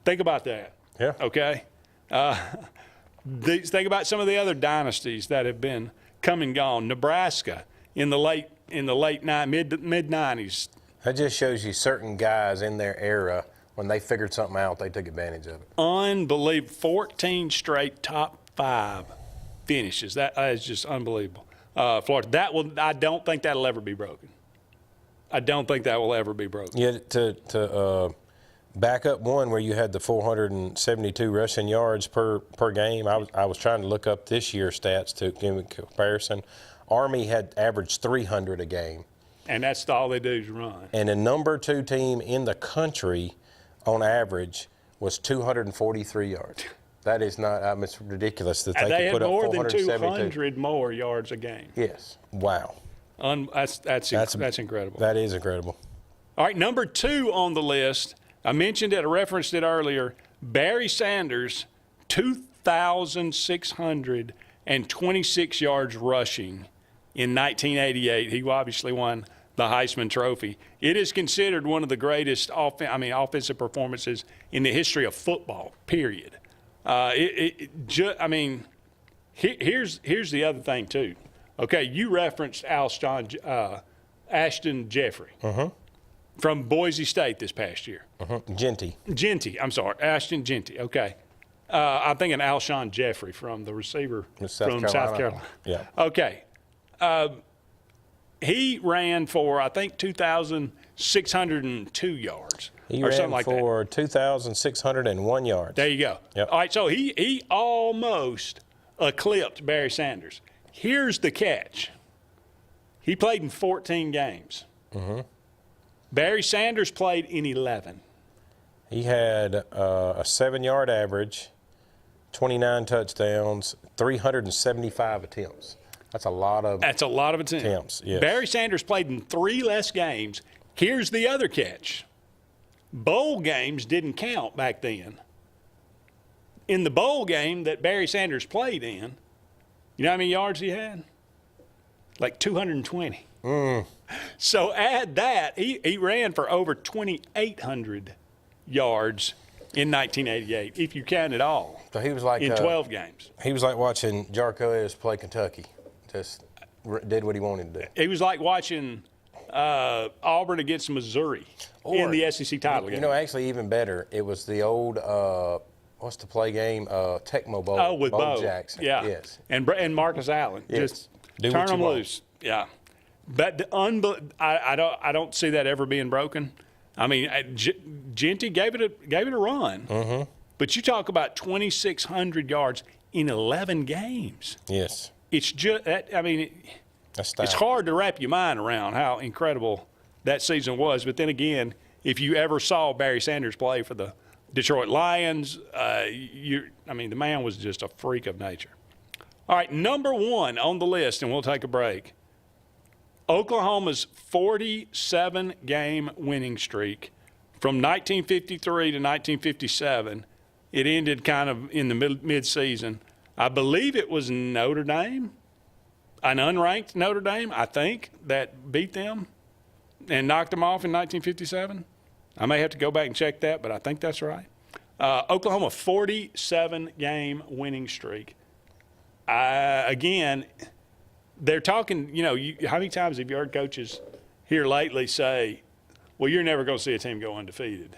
Think about that. Yeah. Okay. Think about some of the other dynasties that have been come and gone. Nebraska in the mid 90s. That just shows you certain guys in their era, when they figured something out, they took advantage of it. Unbelievable. 14 straight top 5 finishes. That is just unbelievable. Florida. I don't think that'll ever be broken. I don't think that will ever be broken. Yeah, to back up one where you had the 472 rushing yards per game, I was trying to look up this year's stats to give a comparison. Army had averaged 300 a game. And that's all they do is run. And the number 2 team in the country on average was 243 yards. That is not, it's ridiculous that they could put up 472. They had more than 200 more yards a game. Yes. Wow. That's incredible. That is incredible. All right, number 2 on the list, I mentioned it, I referenced it earlier, Barry Sanders, 2,626 yards rushing in 1988. He obviously won the Heisman Trophy. It is considered one of the greatest offensive performances in the history of football, period. Here's the other thing, too. Okay, you referenced Ashton Jeffrey from Boise State this past year. Genty, I'm sorry, Ashton Genty, okay. I'm thinking Alshon Jeffrey from the receiver from South Carolina. Yeah. Okay. He ran for, I think, 2,602 yards. He or ran something like for that. 2,601 yards. There you go. Yep. All right, so he almost eclipsed Barry Sanders. Here's the catch. He played in 14 games. Barry Sanders played in 11. He had a 7-yard average, 29 touchdowns, 375 attempts. That's a lot of attempts. Yes. Barry Sanders played in 3 less games. Here's the other catch. Bowl games didn't count back then. In the bowl game that Barry Sanders played in, you know how many yards he had? Like 220. So add that. He ran for over 2,800 yards in 1988, if you count it all. So he was like in 12 games. He was like watching Jarquez play Kentucky. Just did what he wanted to do. It was like watching Auburn against Missouri in the SEC title game. You know, actually even better, it was the old what's the play game? Tecmo Bowl. Oh, with Bo Jackson. Yeah. Yes. And Marcus Allen. Yes. Just Do turn what you them want. loose. Yeah. But I don't see that ever being broken. I mean, Genty gave it a run. But you talk about 2,600 yards in 11 games. Yes. It's just, it's hard to wrap your mind around how incredible that season was. But then again, if you ever saw Barry Sanders play for the Detroit Lions, the man was just a freak of nature. All right, number 1 on the list, and we'll take a break. Oklahoma's 47-game winning streak from 1953 to 1957, it ended kind of in the mid-season. I believe it was Notre Dame, an unranked Notre Dame, I think, that beat them and knocked them off in 1957. I may have to go back and check that, but I think that's right. Oklahoma, 47-game winning streak. Again, they're talking, how many times have you heard coaches here lately say, well, you're never going to see a team go undefeated,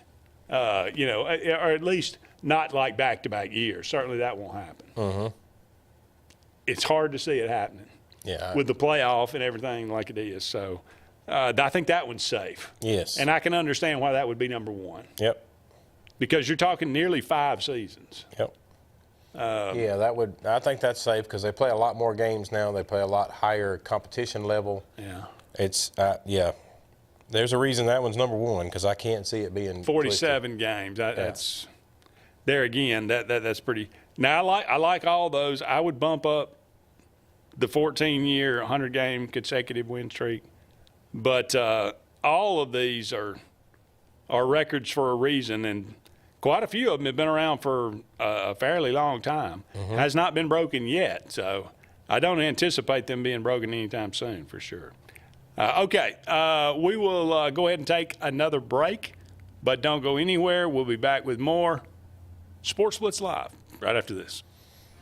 or at least not like back-to-back years. Certainly that won't happen. Uh-huh. It's hard to see it happening with the playoff and everything like it is. So I think that one's safe. Yes. And I can understand why that would be number one. Yep. Because you're talking nearly 5 seasons. Yep. I think that's safe because they play a lot more games now. They play a lot higher competition level. Yeah. It's, there's a reason that one's number one because I can't see it being 47 twisted. games. That's there again. That's pretty. Now I like all those. I would bump up the 14-year, 100-game consecutive win streak, but all of these are records for a reason, and quite a few of them have been around for a fairly long time. Mm-hmm. Has not been broken yet, so I don't anticipate them being broken anytime soon for sure. Okay, we will go ahead and take another break, but don't go anywhere. We'll be back with more Sports Blitz Live right after this.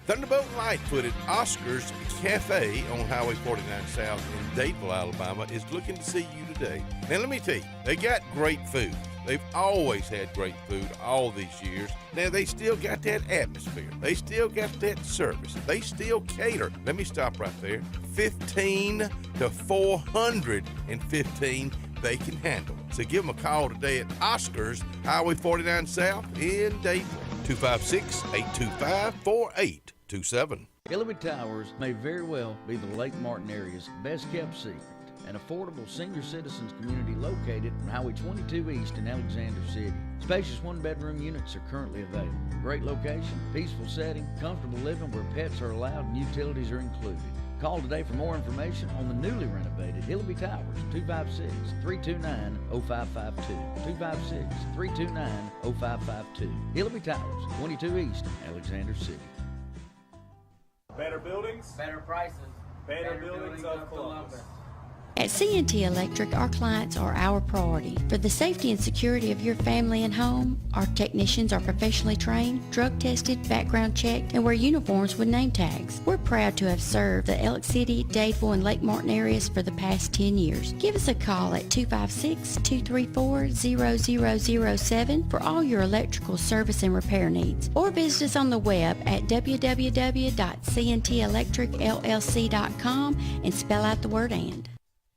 Thunderbolt Lightfoot at Oscar's Cafe on Highway 49 South in Dadeville, Alabama is looking to see you today. Now, let me tell you, they got great food. They've always had great food all these years. Now, they still got that atmosphere. They still got that service. They still cater. Let me stop right there. 15 to 415 they can handle. So give them a call today at Oscar's, Highway 49 South in Dadeville. 256-825-4827. Hillary Towers may very well be the Lake Martin area's best kept secret. An affordable senior citizens community located on Highway 22 East in Alexander City. Spacious one-bedroom units are currently available. Great location, peaceful setting, comfortable living where pets are allowed and utilities are included. Call today for more information on the newly renovated Hillary Towers, 256-329-0552. 256-329-0552. Hillary Towers, 22 East, Alexander City. Better buildings, better prices, better buildings of Columbus. At C&T Electric, our clients are our priority. For the safety and security of your family and home, our technicians are professionally trained, drug tested, background checked, and wear uniforms with name tags. We're proud to have served the Elk City, Dadeville, and Lake Martin areas for the past 10 years. Give us a call at 256-234-0007 for all your electrical service and repair needs, or visit us on the web at www.cntelectricllc.com and spell out the word "and."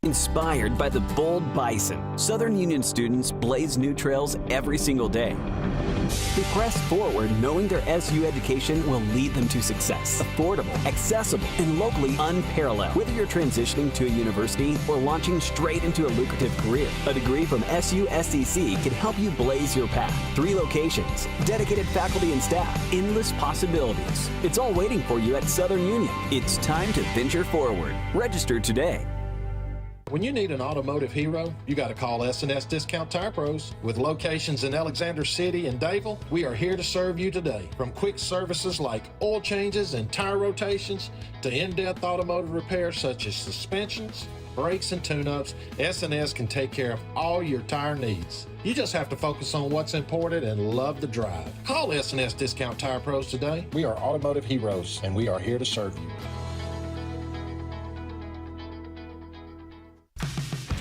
Inspired by the bold bison, Southern Union students blaze new trails every single day. They press forward knowing their SU education will lead them to success. Affordable, accessible, and locally unparalleled. Whether you're transitioning to a university or launching straight into a lucrative career, a degree from SU SEC can help you blaze your path. 3 locations, dedicated faculty and staff, endless possibilities. It's all waiting for you at Southern Union. It's time to venture forward. Register today. When you need an automotive hero, you got to call S&S Discount Tire Pros. With locations in Alexander City and Dadeville, we are here to serve you today. From quick services like oil changes and tire rotations to in-depth automotive repairs such as suspensions, brakes, and tune-ups, S&S can take care of all your tire needs. You just have to focus on what's important and love the drive. Call S&S Discount Tire Pros today. We are automotive heroes, and we are here to serve you.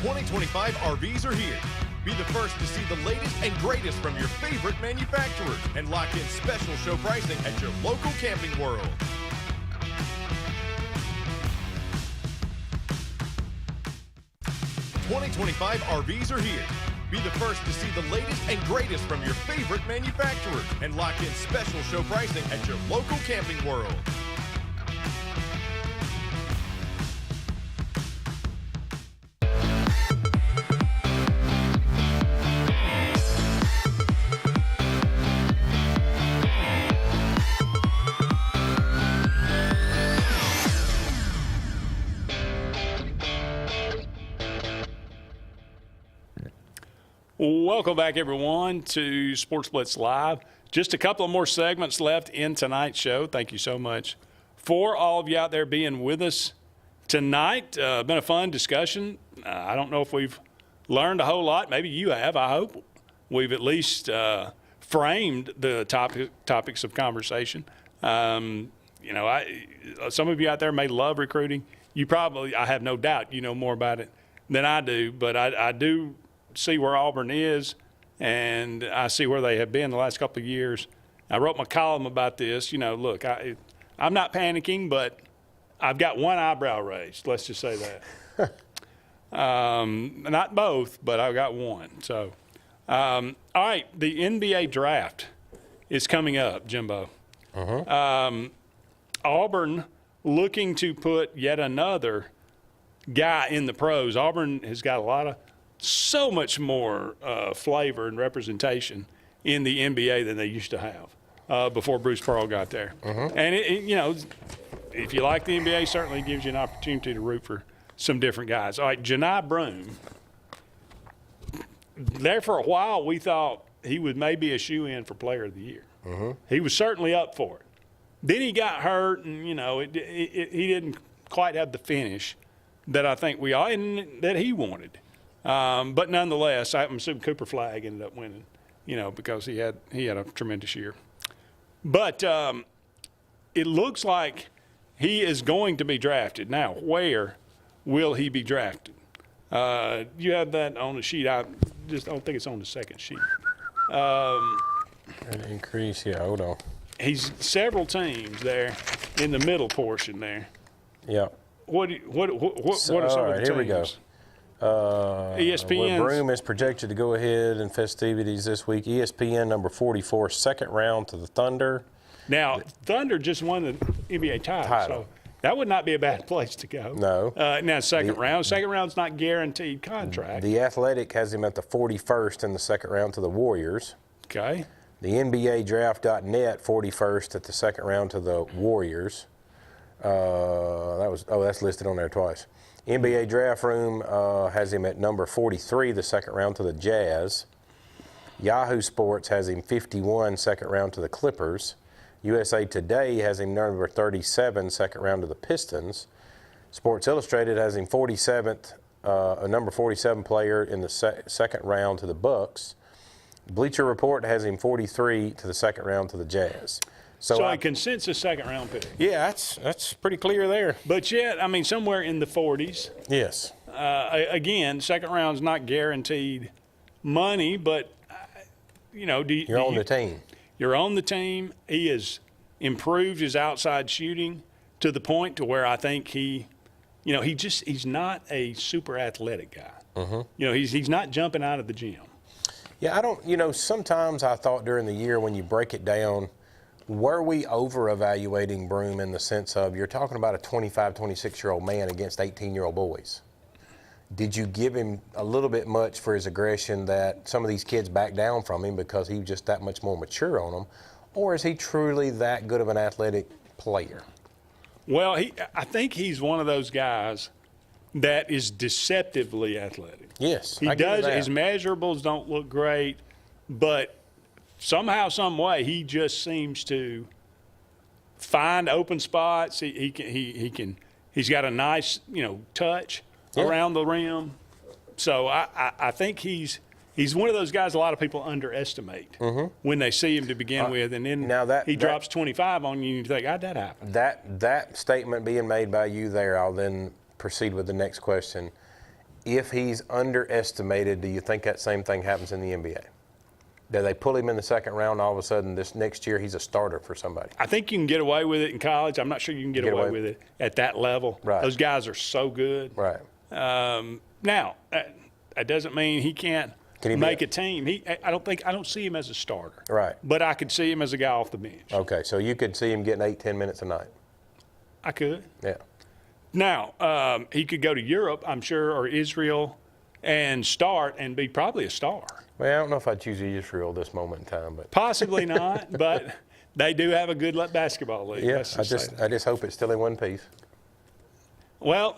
2025 RVs are here. Be the first to see the latest and greatest from your favorite manufacturers and lock in special show pricing at your local Camping World. '25 RVs are here. Be the first to see the latest and greatest from your favorite manufacturers and lock in special show pricing at your local Camping World. Welcome back, everyone, to Sports Blitz Live. Just a couple of more segments left in tonight's show. Thank you so much for all of you out there being with us tonight. Been a fun discussion. I don't know if we've learned a whole lot. Maybe you have. I hope we've at least framed the topics of conversation. Some of you out there may love recruiting. You probably, I have no doubt, you know more about it than I do. But I do see where Auburn is, and I see where they have been the last couple of years. I wrote my column about this. Look, I'm not panicking, but I've got one eyebrow raised. Let's just say that. Not both, but I've got one. So, all right, the NBA draft is coming up, Jimbo. Auburn looking to put yet another guy in the pros. Auburn has got so much more flavor and representation in the NBA than they used to have before Bruce Pearl got there. And, if you like the NBA, it certainly gives you an opportunity to root for some different guys. All right, Janai Broome. There for a while, we thought he was maybe a shoe-in for Player of the Year. He was certainly up for it. Then he got hurt, and, he didn't quite have the finish that I think that he wanted. But nonetheless, I'm assuming Cooper Flagg ended up winning, because he had a tremendous year. But it looks like he is going to be drafted. Now, where will he be drafted? You have that on the sheet. I just don't think it's on the second sheet. An increase, yeah, hold on. He's several teams there in the middle portion there. Yeah. What are some of the teams? Here we go. ESPN. Broome is projected to go ahead in festivities this week. ESPN number 44, second round to the Thunder. Now, Thunder just won the NBA title. So that would not be a bad place to go. No. Now, second round's not guaranteed contract. The Athletic has him at the 41st in the second round to the Warriors. Okay. The NBA Draft.net 41st at the second round to the Warriors. That's listed on there twice. NBA Draft Room has him at number 43, the second round to the Jazz. Yahoo Sports has him 51, second round to the Clippers. USA Today has him number 37, second round to the Pistons. Sports Illustrated has him 47th, a number 47 player in the second round to the Bucks. Bleacher Report has him 43 to the second round to the Jazz. So a consensus second round pick. Yeah, that's pretty clear there. But yet, somewhere in the 40s. Yes. Again, second round's not guaranteed money, but you're on the team. You're on the team. He has improved his outside shooting to the point to where I think he's not a super athletic guy. He's not jumping out of the gym. Yeah, sometimes I thought during the year when you break it down, were we over-evaluating Broome in the sense of you're talking about a 25, 26-year-old man against 18-year-old boys? Did you give him a little bit much for his aggression that some of these kids back down from him because he was just that much more mature on them? Or is he truly that good of an athletic player? Well, I think he's one of those guys that is deceptively athletic. Yes, he does. His measurables don't look great, but somehow, some way, he just seems to find open spots. He's got a nice, touch around the rim. So I think he's one of those guys a lot of people underestimate when they see him to begin with, and then he drops 25 on you, and you think, how'd that happen? That statement being made by you there, I'll then proceed with the next question. If he's underestimated, do you think that same thing happens in the NBA? Do they pull him in the second round, all of a sudden this next year he's a starter for somebody? I think you can get away with it in college. I'm not sure you can get away with it at that level. Right. Those guys are so good. Right. Now, that doesn't mean he can't make a team. I don't see him as a starter. Right. But I could see him as a guy off the bench. Okay, so you could see him getting 8-10 minutes a night. I could. Yeah. Now, he could go to Europe, I'm sure, or Israel, and start and be probably a star. Well, I don't know if I'd choose Israel this moment in time, but possibly not. But they do have a good basketball league. Yeah, I just hope it's still in one piece. Well,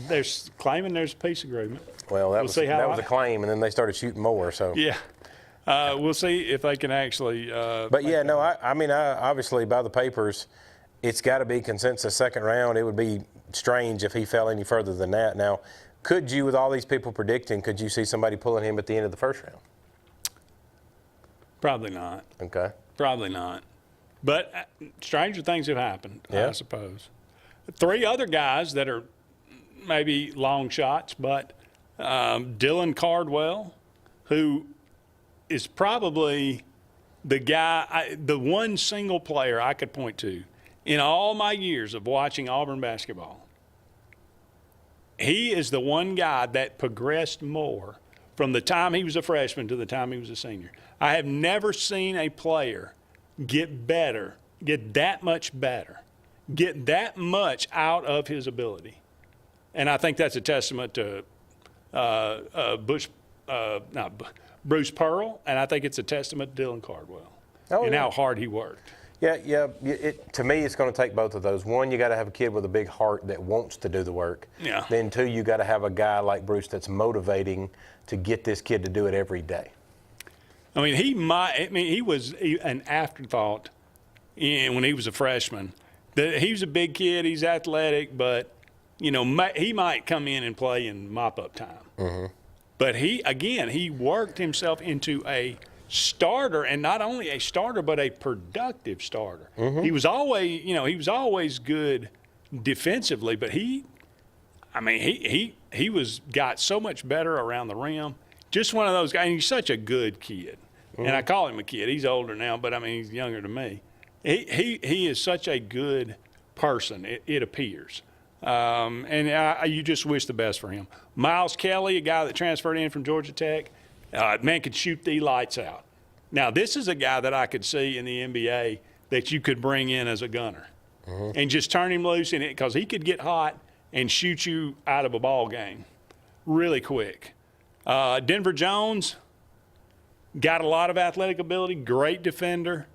there's claiming there's a peace agreement. Well, that was a claim, and then they started shooting more. So yeah, we'll see if they can actually. But yeah, no, I mean, obviously by the papers, it's got to be consensus second round. It would be strange if he fell any further than that. Now, could you, with all these people predicting, could you see somebody pulling him at the end of the first round? Probably not. Okay. Probably not. But stranger things have happened, I suppose. 3 other guys that are maybe long shots, but Dylan Cardwell, who is probably the guy, the one single player I could point to in all my years of watching Auburn basketball. He is the one guy that progressed more from the time he was a freshman to the time he was a senior. I have never seen a player get better, get that much better, get that much out of his ability. And I think that's a testament to Bruce Pearl, and I think it's a testament to Dylan Cardwell and how hard he worked. Yeah. To me, it's going to take both of those. One, you got to have a kid with a big heart that wants to do the work. Yeah. Then 2, you got to have a guy like Bruce that's motivating to get this kid to do it every day. I mean, he was an afterthought when he was a freshman. He was a big kid. He's athletic, but he might come in and play in mop-up time. Mm-hmm. But he worked himself into a starter, and not only a starter, but a productive starter. Mm-hmm. He was always good defensively, but he got so much better around the rim. Just one of those guys. And he's such a good kid, and I call him a kid. He's older now, but I mean he's younger than me. He is such a good person. It appears. You just wish the best for him. Miles Kelly, a guy that transferred in from Georgia Tech, man could shoot the lights out. Now, this is a guy that I could see in the NBA that you could bring in as a gunner and just turn him loose in it because he could get hot and shoot you out of a ball game really quick. Denver Jones got a lot of athletic ability, great defender.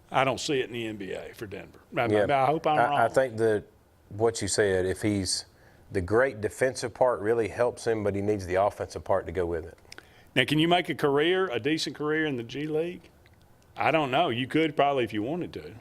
I don't see it in the NBA for Denver. I hope I'm wrong. I think that what you said, if he's the great defensive part really helps him, but he needs the offensive part to go with it. Now, can you make a decent career in the G League? I don't know. You could probably if you wanted to.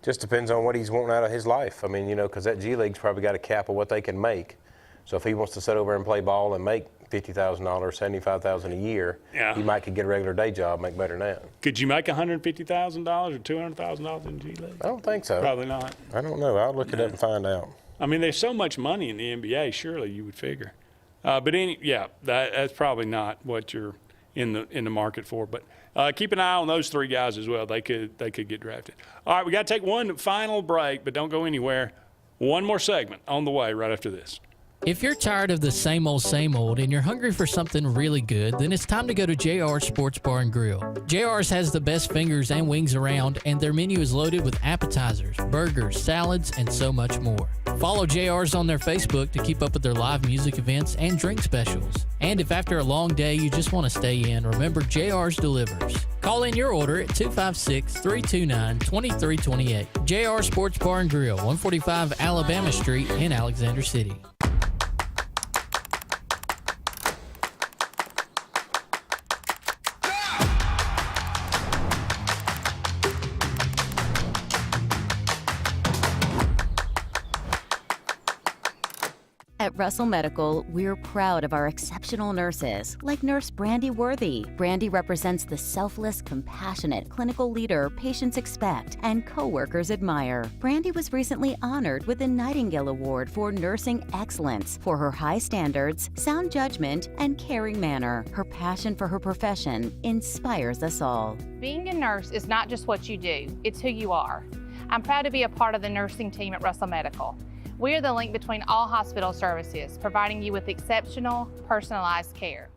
Just depends on what he's wanting out of his life. I mean, because that G League's probably got a cap of what they can make. So if he wants to sit over and play ball and make $50,000, $75,000 a year, he might could get a regular day job, make better than that. Could you make $150,000 or $200,000 in the G League? I don't think so. Probably not. I don't know. I'll look it up and find out. I mean, there's so much money in the NBA. Surely you would figure. That's probably not what you're in the market for. But keep an eye on those 3 guys as well. They could get drafted. All right, we got to take one final break, but don't go anywhere. One more segment on the way right after this. If you're tired of the same old and you're hungry for something really good, then it's time to go to JR's Sports Bar and Grill. JR's has the best fingers and wings around, and their menu is loaded with appetizers, burgers, salads, and so much more. Follow JR's on their Facebook to keep up with their live music events and drink specials. And if after a long day you just want to stay in, remember JR's delivers. Call in your order at 256-329-2328. JR Sports Bar and Grill, 145 Alabama Street in Alexander City. At Russell Medical, we're proud of our exceptional nurses, like Nurse Brandy Worthy. Brandy represents the selfless, compassionate clinical leader patients expect and coworkers admire. Brandy was recently honored with the Nightingale Award for Nursing Excellence for her high standards, sound judgment, and caring manner. Her passion for her profession inspires us all. Being a nurse is not just what you do, it's who you are. I'm proud to be a part of the nursing team at Russell Medical. We are the link between all hospital services, providing you with exceptional, personalized care.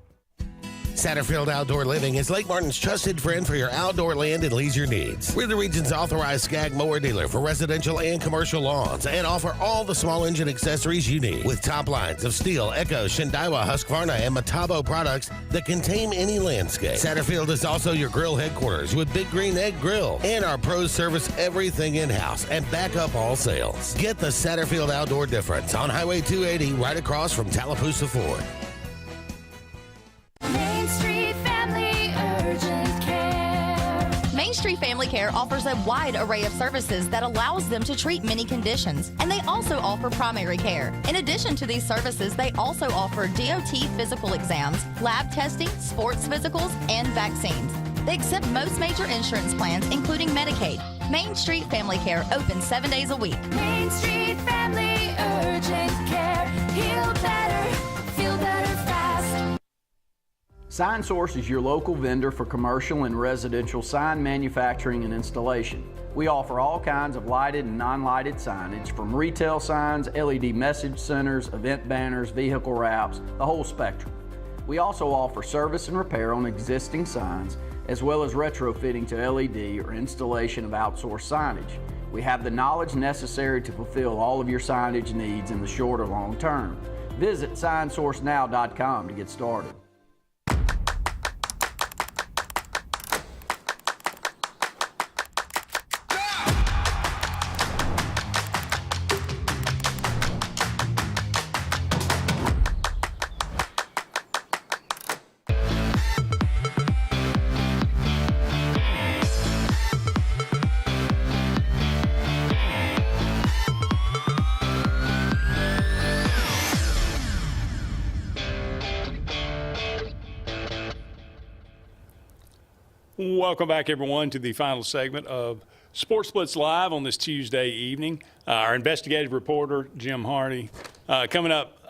Satterfield Outdoor Living is Lake Martin's trusted friend for your outdoor land and leisure needs. We're the region's authorized Skag mower dealer for residential and commercial lawns and offer all the small engine accessories you need with top lines of Steel, Echo, Shindaiwa, Husqvarna, and Metabo products that can tame any landscape. Satterfield is also your grill headquarters with Big Green Egg Grill, and our pros service everything in-house and back up all sales. Get the Satterfield Outdoor difference on Highway 280 right across from Tallapoosa Ford. Main Street Family Urgent Care. Main Street Family Care offers a wide array of services that allows them to treat many conditions, and they also offer primary care. In addition to these services, they also offer DOT physical exams, lab testing, sports physicals, and vaccines. They accept most major insurance plans, including Medicaid. Main Street Family Care open 7 days a week. Main Street Family Urgent Care. Heal better, feel better fast. SignSource is your local vendor for commercial and residential sign manufacturing and installation. We offer all kinds of lighted and non-lighted signage, from retail signs, LED message centers, event banners, vehicle wraps, the whole spectrum. We also offer service and repair on existing signs, as well as retrofitting to LED or installation of outsourced signage. We have the knowledge necessary to fulfill all of your signage needs in the short or long term. Visit signsourcenow.com to get started. Welcome back, everyone, to the final segment of Sports Blitz Live on this Tuesday evening. Our investigative reporter, Jim Hardy, coming up,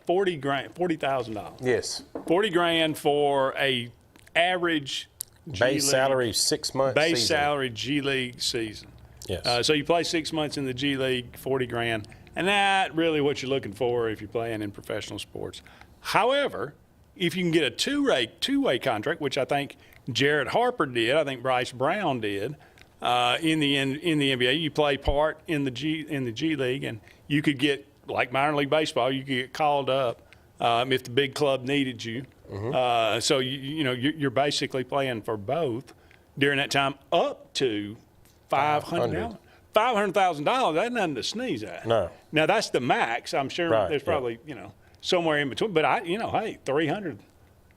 $40,000. Yes. $40,000 for a average base salary 6 months. Base season. salary G League season. Yes. So you play 6 months in the G League, $40,000, and that really what you're looking for if you're playing in professional sports. However, if you can get a two-way contract, which I think Jared Harper did, I think Bryce Brown did, in the NBA, you play part in the G League, and you could get, like minor league baseball, you could get called up if the big club needed you. Mm-hmm. So you're basically playing for both during that time, up to $500,000. $500,000. That's nothing to sneeze at. No. Now that's the max. I'm sure there's probably somewhere in between. But hey,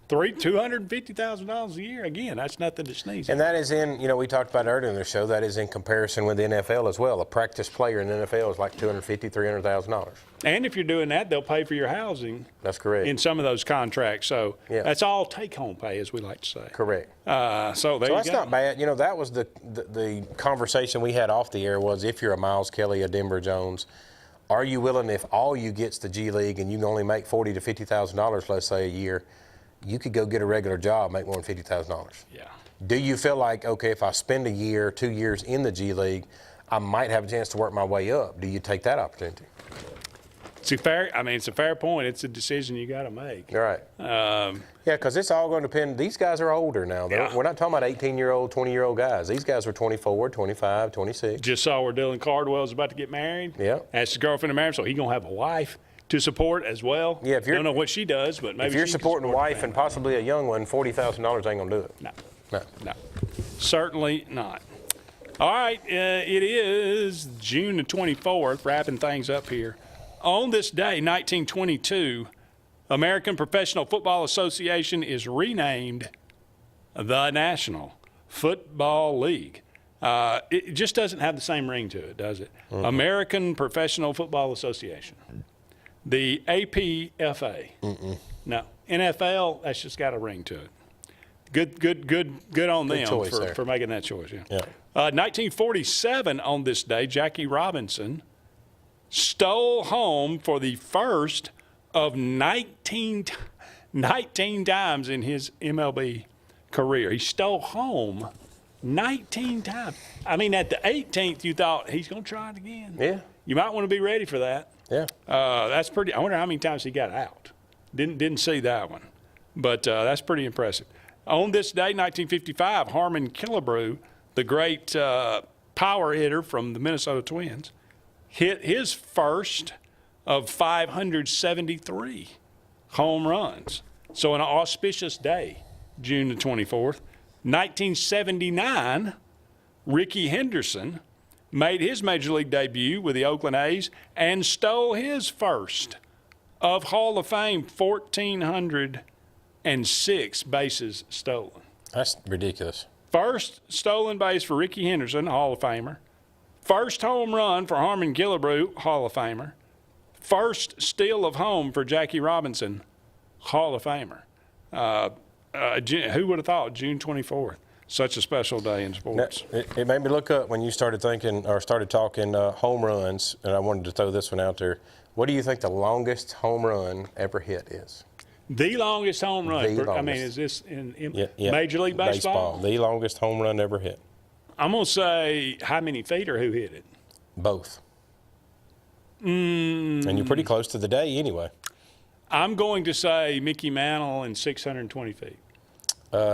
$250,000 a year. Again, that's nothing to sneeze at. And that is in, we talked about earlier in the show, that is in comparison with the NFL as well. A practice player in the NFL is like $250,000, $300,000. And if you're doing that, they'll pay for your housing. That's correct. In some of those contracts. So that's all take-home pay, as we like to say. Correct. So that's not bad. That was the conversation we had off the air was, if you're a Miles Kelly, a Denver Jones, are you willing, if all you get's the G League and you can only make $40,000 to $50,000, let's say, a year, you could go get a regular job, make more than $50,000. Yeah. Do you feel like, okay, if I spend a year, 2 years in the G League, I might have a chance to work my way up? Do you take that opportunity? It's a fair point. It's a decision you got to make. Right. Because it's all going to depend. These guys are older now. We're not talking about 18-year-old, 20-year-old guys. These guys are 24, 25, 26. Just saw where Dylan Cardwell's about to get married. Yeah. Asked his girlfriend to marry him, so he's going to have a wife to support as well. Yeah, don't know what she does, but maybe if you're supporting a wife and possibly a young one, $40,000 ain't going to do it. No. Certainly not. All right, it is June the 24th, wrapping things up here. On this day, 1922, American Professional Football Association is renamed the National Football League. It just doesn't have the same ring to it, does it? Mm-hmm. American Professional Football Association. The APFA. Mm-mm. No. NFL, that's just got a ring to it. Good on them for making that choice. Yeah. 1947, on this day, Jackie Robinson stole home for the first of 19 times in his MLB career. He stole home 19 times. I mean, at the 18th, you thought he's going to try it again. Yeah. You might want to be ready for that. Yeah. That's pretty. I wonder how many times he got out. Didn't see that one. But that's pretty impressive. On this day, 1955, Harmon Killebrew, the great power hitter from the Minnesota Twins, hit his first of 573 home runs. So an auspicious day, June the 24th. 1979, Ricky Henderson made his Major League debut with the Oakland A's and stole his first of Hall of Fame 1,406 bases stolen. That's ridiculous. First stolen base for Ricky Henderson, Hall of Famer. First home run for Harmon Killebrew, Hall of Famer. First steal of home for Jackie Robinson, Hall of Famer. Who would have thought June 24th? Such a special day in sports. Now, it made me look up when you started thinking or started talking home runs, and I wanted to throw this one out there. What do you think the longest home run ever hit is? The longest home run. I mean, is this in Major League Baseball? The longest home run ever hit. I'm going to say how many feet or who hit it? Both. And you're pretty close to the day anyway. I'm going to say Mickey Mantle in 620 feet.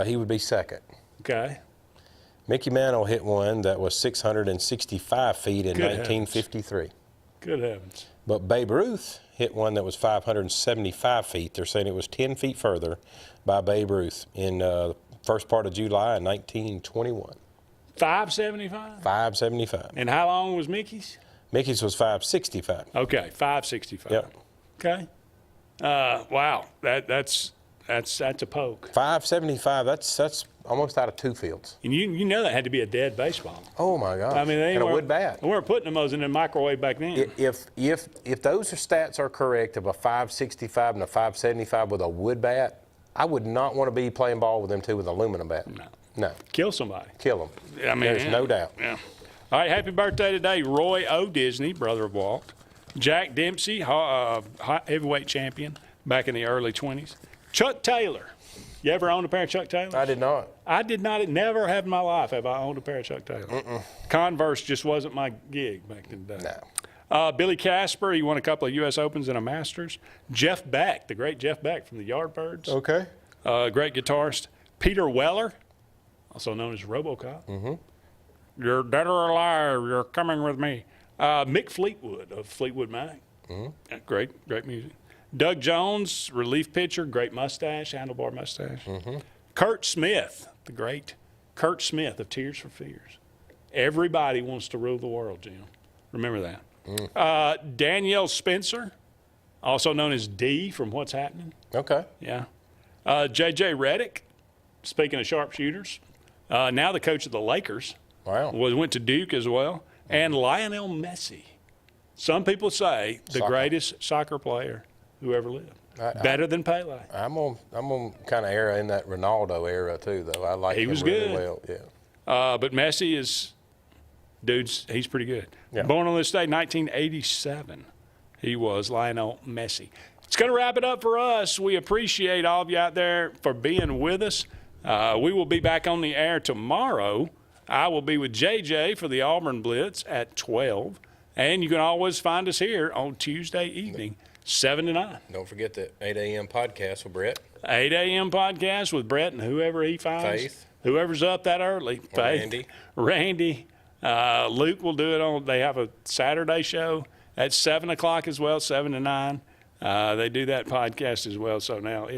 He would be second. Okay. Mickey Mantle hit one that was 665 feet in 1953. Good heavens. But Babe Ruth hit one that was 575 feet. They're saying it was 10 feet further by Babe Ruth in the first part of July in 1921. 575? 575. And how long was Mickey's? Mickey's was 565. Okay, 565. Yep. Okay. Wow, that's a poke. 575. That's almost out of two fields. And you know that had to be a dead baseball. Oh my gosh! I mean, they and a wood bat. We weren't putting those in the microwave back then. If those stats are correct of a 565 and a 575 with a wood bat, I would not want to be playing ball with them two with an aluminum bat. No. Kill somebody. Kill them. I mean, there's no doubt. Yeah. All right, happy birthday today, Roy O. Disney, brother of Walt. Jack Dempsey, heavyweight champion back in the early 20s. Chuck Taylor. You ever owned a pair of Chuck Taylors? I did not. I did not. Never have in my life have I owned a pair of Chuck Taylors. Converse just wasn't my gig back in the day. No. Billy Casper, he won a couple of U.S. Opens and a Masters. Jeff Beck, the great Jeff Beck from the Yardbirds. Okay. Great guitarist. Peter Weller, also known as RoboCop. Mm-hmm. You're dead or alive. You're coming with me. Mick Fleetwood of Fleetwood Mac. Mm-hmm. Great music. Doug Jones, relief pitcher, great mustache, handlebar mustache. Mm-hmm. Kurt Smith, the great Kurt Smith of Tears for Fears. Everybody wants to rule the world, Jim. Remember that. Danielle Spencer, also known as D from What's Happening. Okay. Yeah. J.J. Redick, speaking of sharpshooters, now the coach of the Lakers. Wow. Went to Duke as well. And Lionel Messi. Some people say the greatest soccer player who ever lived. Better than Pele. I'm on kind of era in that Ronaldo era too, though. I like him really well. Yeah. But Messi is, he's pretty good. Yeah. Born on this day, 1987. He was Lionel Messi. It's going to wrap it up for us. We appreciate all of you out there for being with us. We will be back on the air tomorrow. I will be with JJ for the Auburn Blitz at 12. And you can always find us here on Tuesday evening, 7 to 9. Don't forget the 8 a.m. podcast with Brett. 8 a.m. podcast with Brett and whoever he finds. Faith. Whoever's up that early. Faith. Randy. Luke will do it they have a Saturday show at 7 o'clock as well, 7 to 9. They do that podcast as well. So now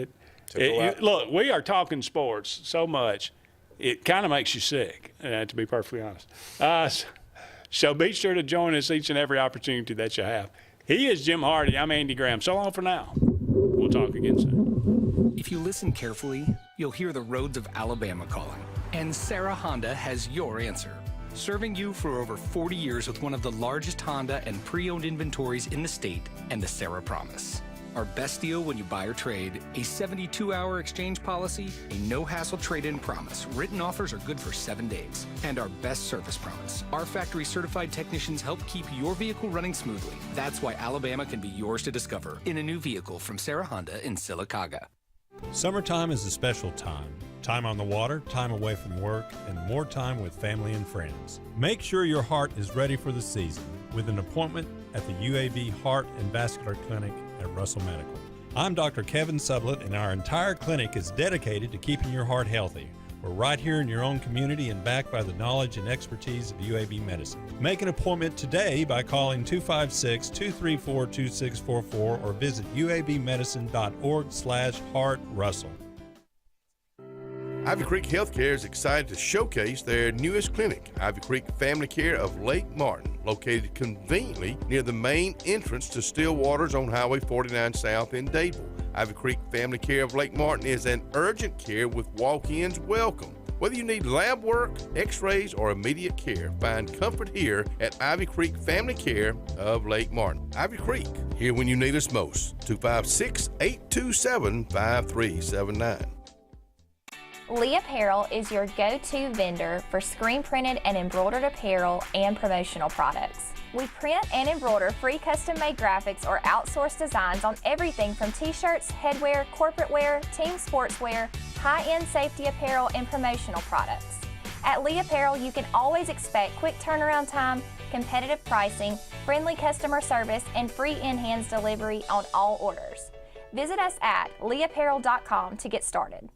look, we are talking sports so much, it kind of makes you sick, to be perfectly honest. So be sure to join us each and every opportunity that you have. He is Jim Hardy. I'm Andy Graham. So long for now. We'll talk again soon. If you listen carefully, you'll hear the roads of Alabama calling. And Sarah Honda has your answer. Serving you for over 40 years with one of the largest Honda and pre-owned inventories in the state and the Sarah Promise. Our best deal when you buy or trade, a 72-hour exchange policy, a no-hassle trade-in promise. Written offers are good for 7 days. And our best service promise. Our factory-certified technicians help keep your vehicle running smoothly. That's why Alabama can be yours to discover in a new vehicle from Sarah Honda in Sylacauga. Summertime is a special time. Time on the water, time away from work, and more time with family and friends. Make sure your heart is ready for the season with an appointment at the UAB Heart and Vascular Clinic at Russell Medical. I'm Dr. Kevin Sublett, and our entire clinic is dedicated to keeping your heart healthy. We're right here in your own community and backed by the knowledge and expertise of UAB Medicine. Make an appointment today by calling 256-234-2644 or visit uabmedicine.org/heartrussell. Ivy Creek Healthcare is excited to showcase their newest clinic, Ivy Creek Family Care of Lake Martin, located conveniently near the main entrance to Stillwater's on Highway 49 South in Dadeville. Ivy Creek Family Care of Lake Martin is an urgent care with walk-ins welcome. Whether you need lab work, x-rays, or immediate care, find comfort here at Ivy Creek Family Care of Lake Martin. Ivy Creek, here when you need us most. 256-827-5379. Lee Apparel is your go-to vendor for screen-printed and embroidered apparel and promotional products. We print and embroider free custom-made graphics or outsourced designs on everything from t-shirts, headwear, corporate wear, team sportswear, high-end safety apparel, and promotional products. At Lee Apparel, you can always expect quick turnaround time, competitive pricing, friendly customer service, and free in-hands delivery on all orders. Visit us at leeapparel.com to get started.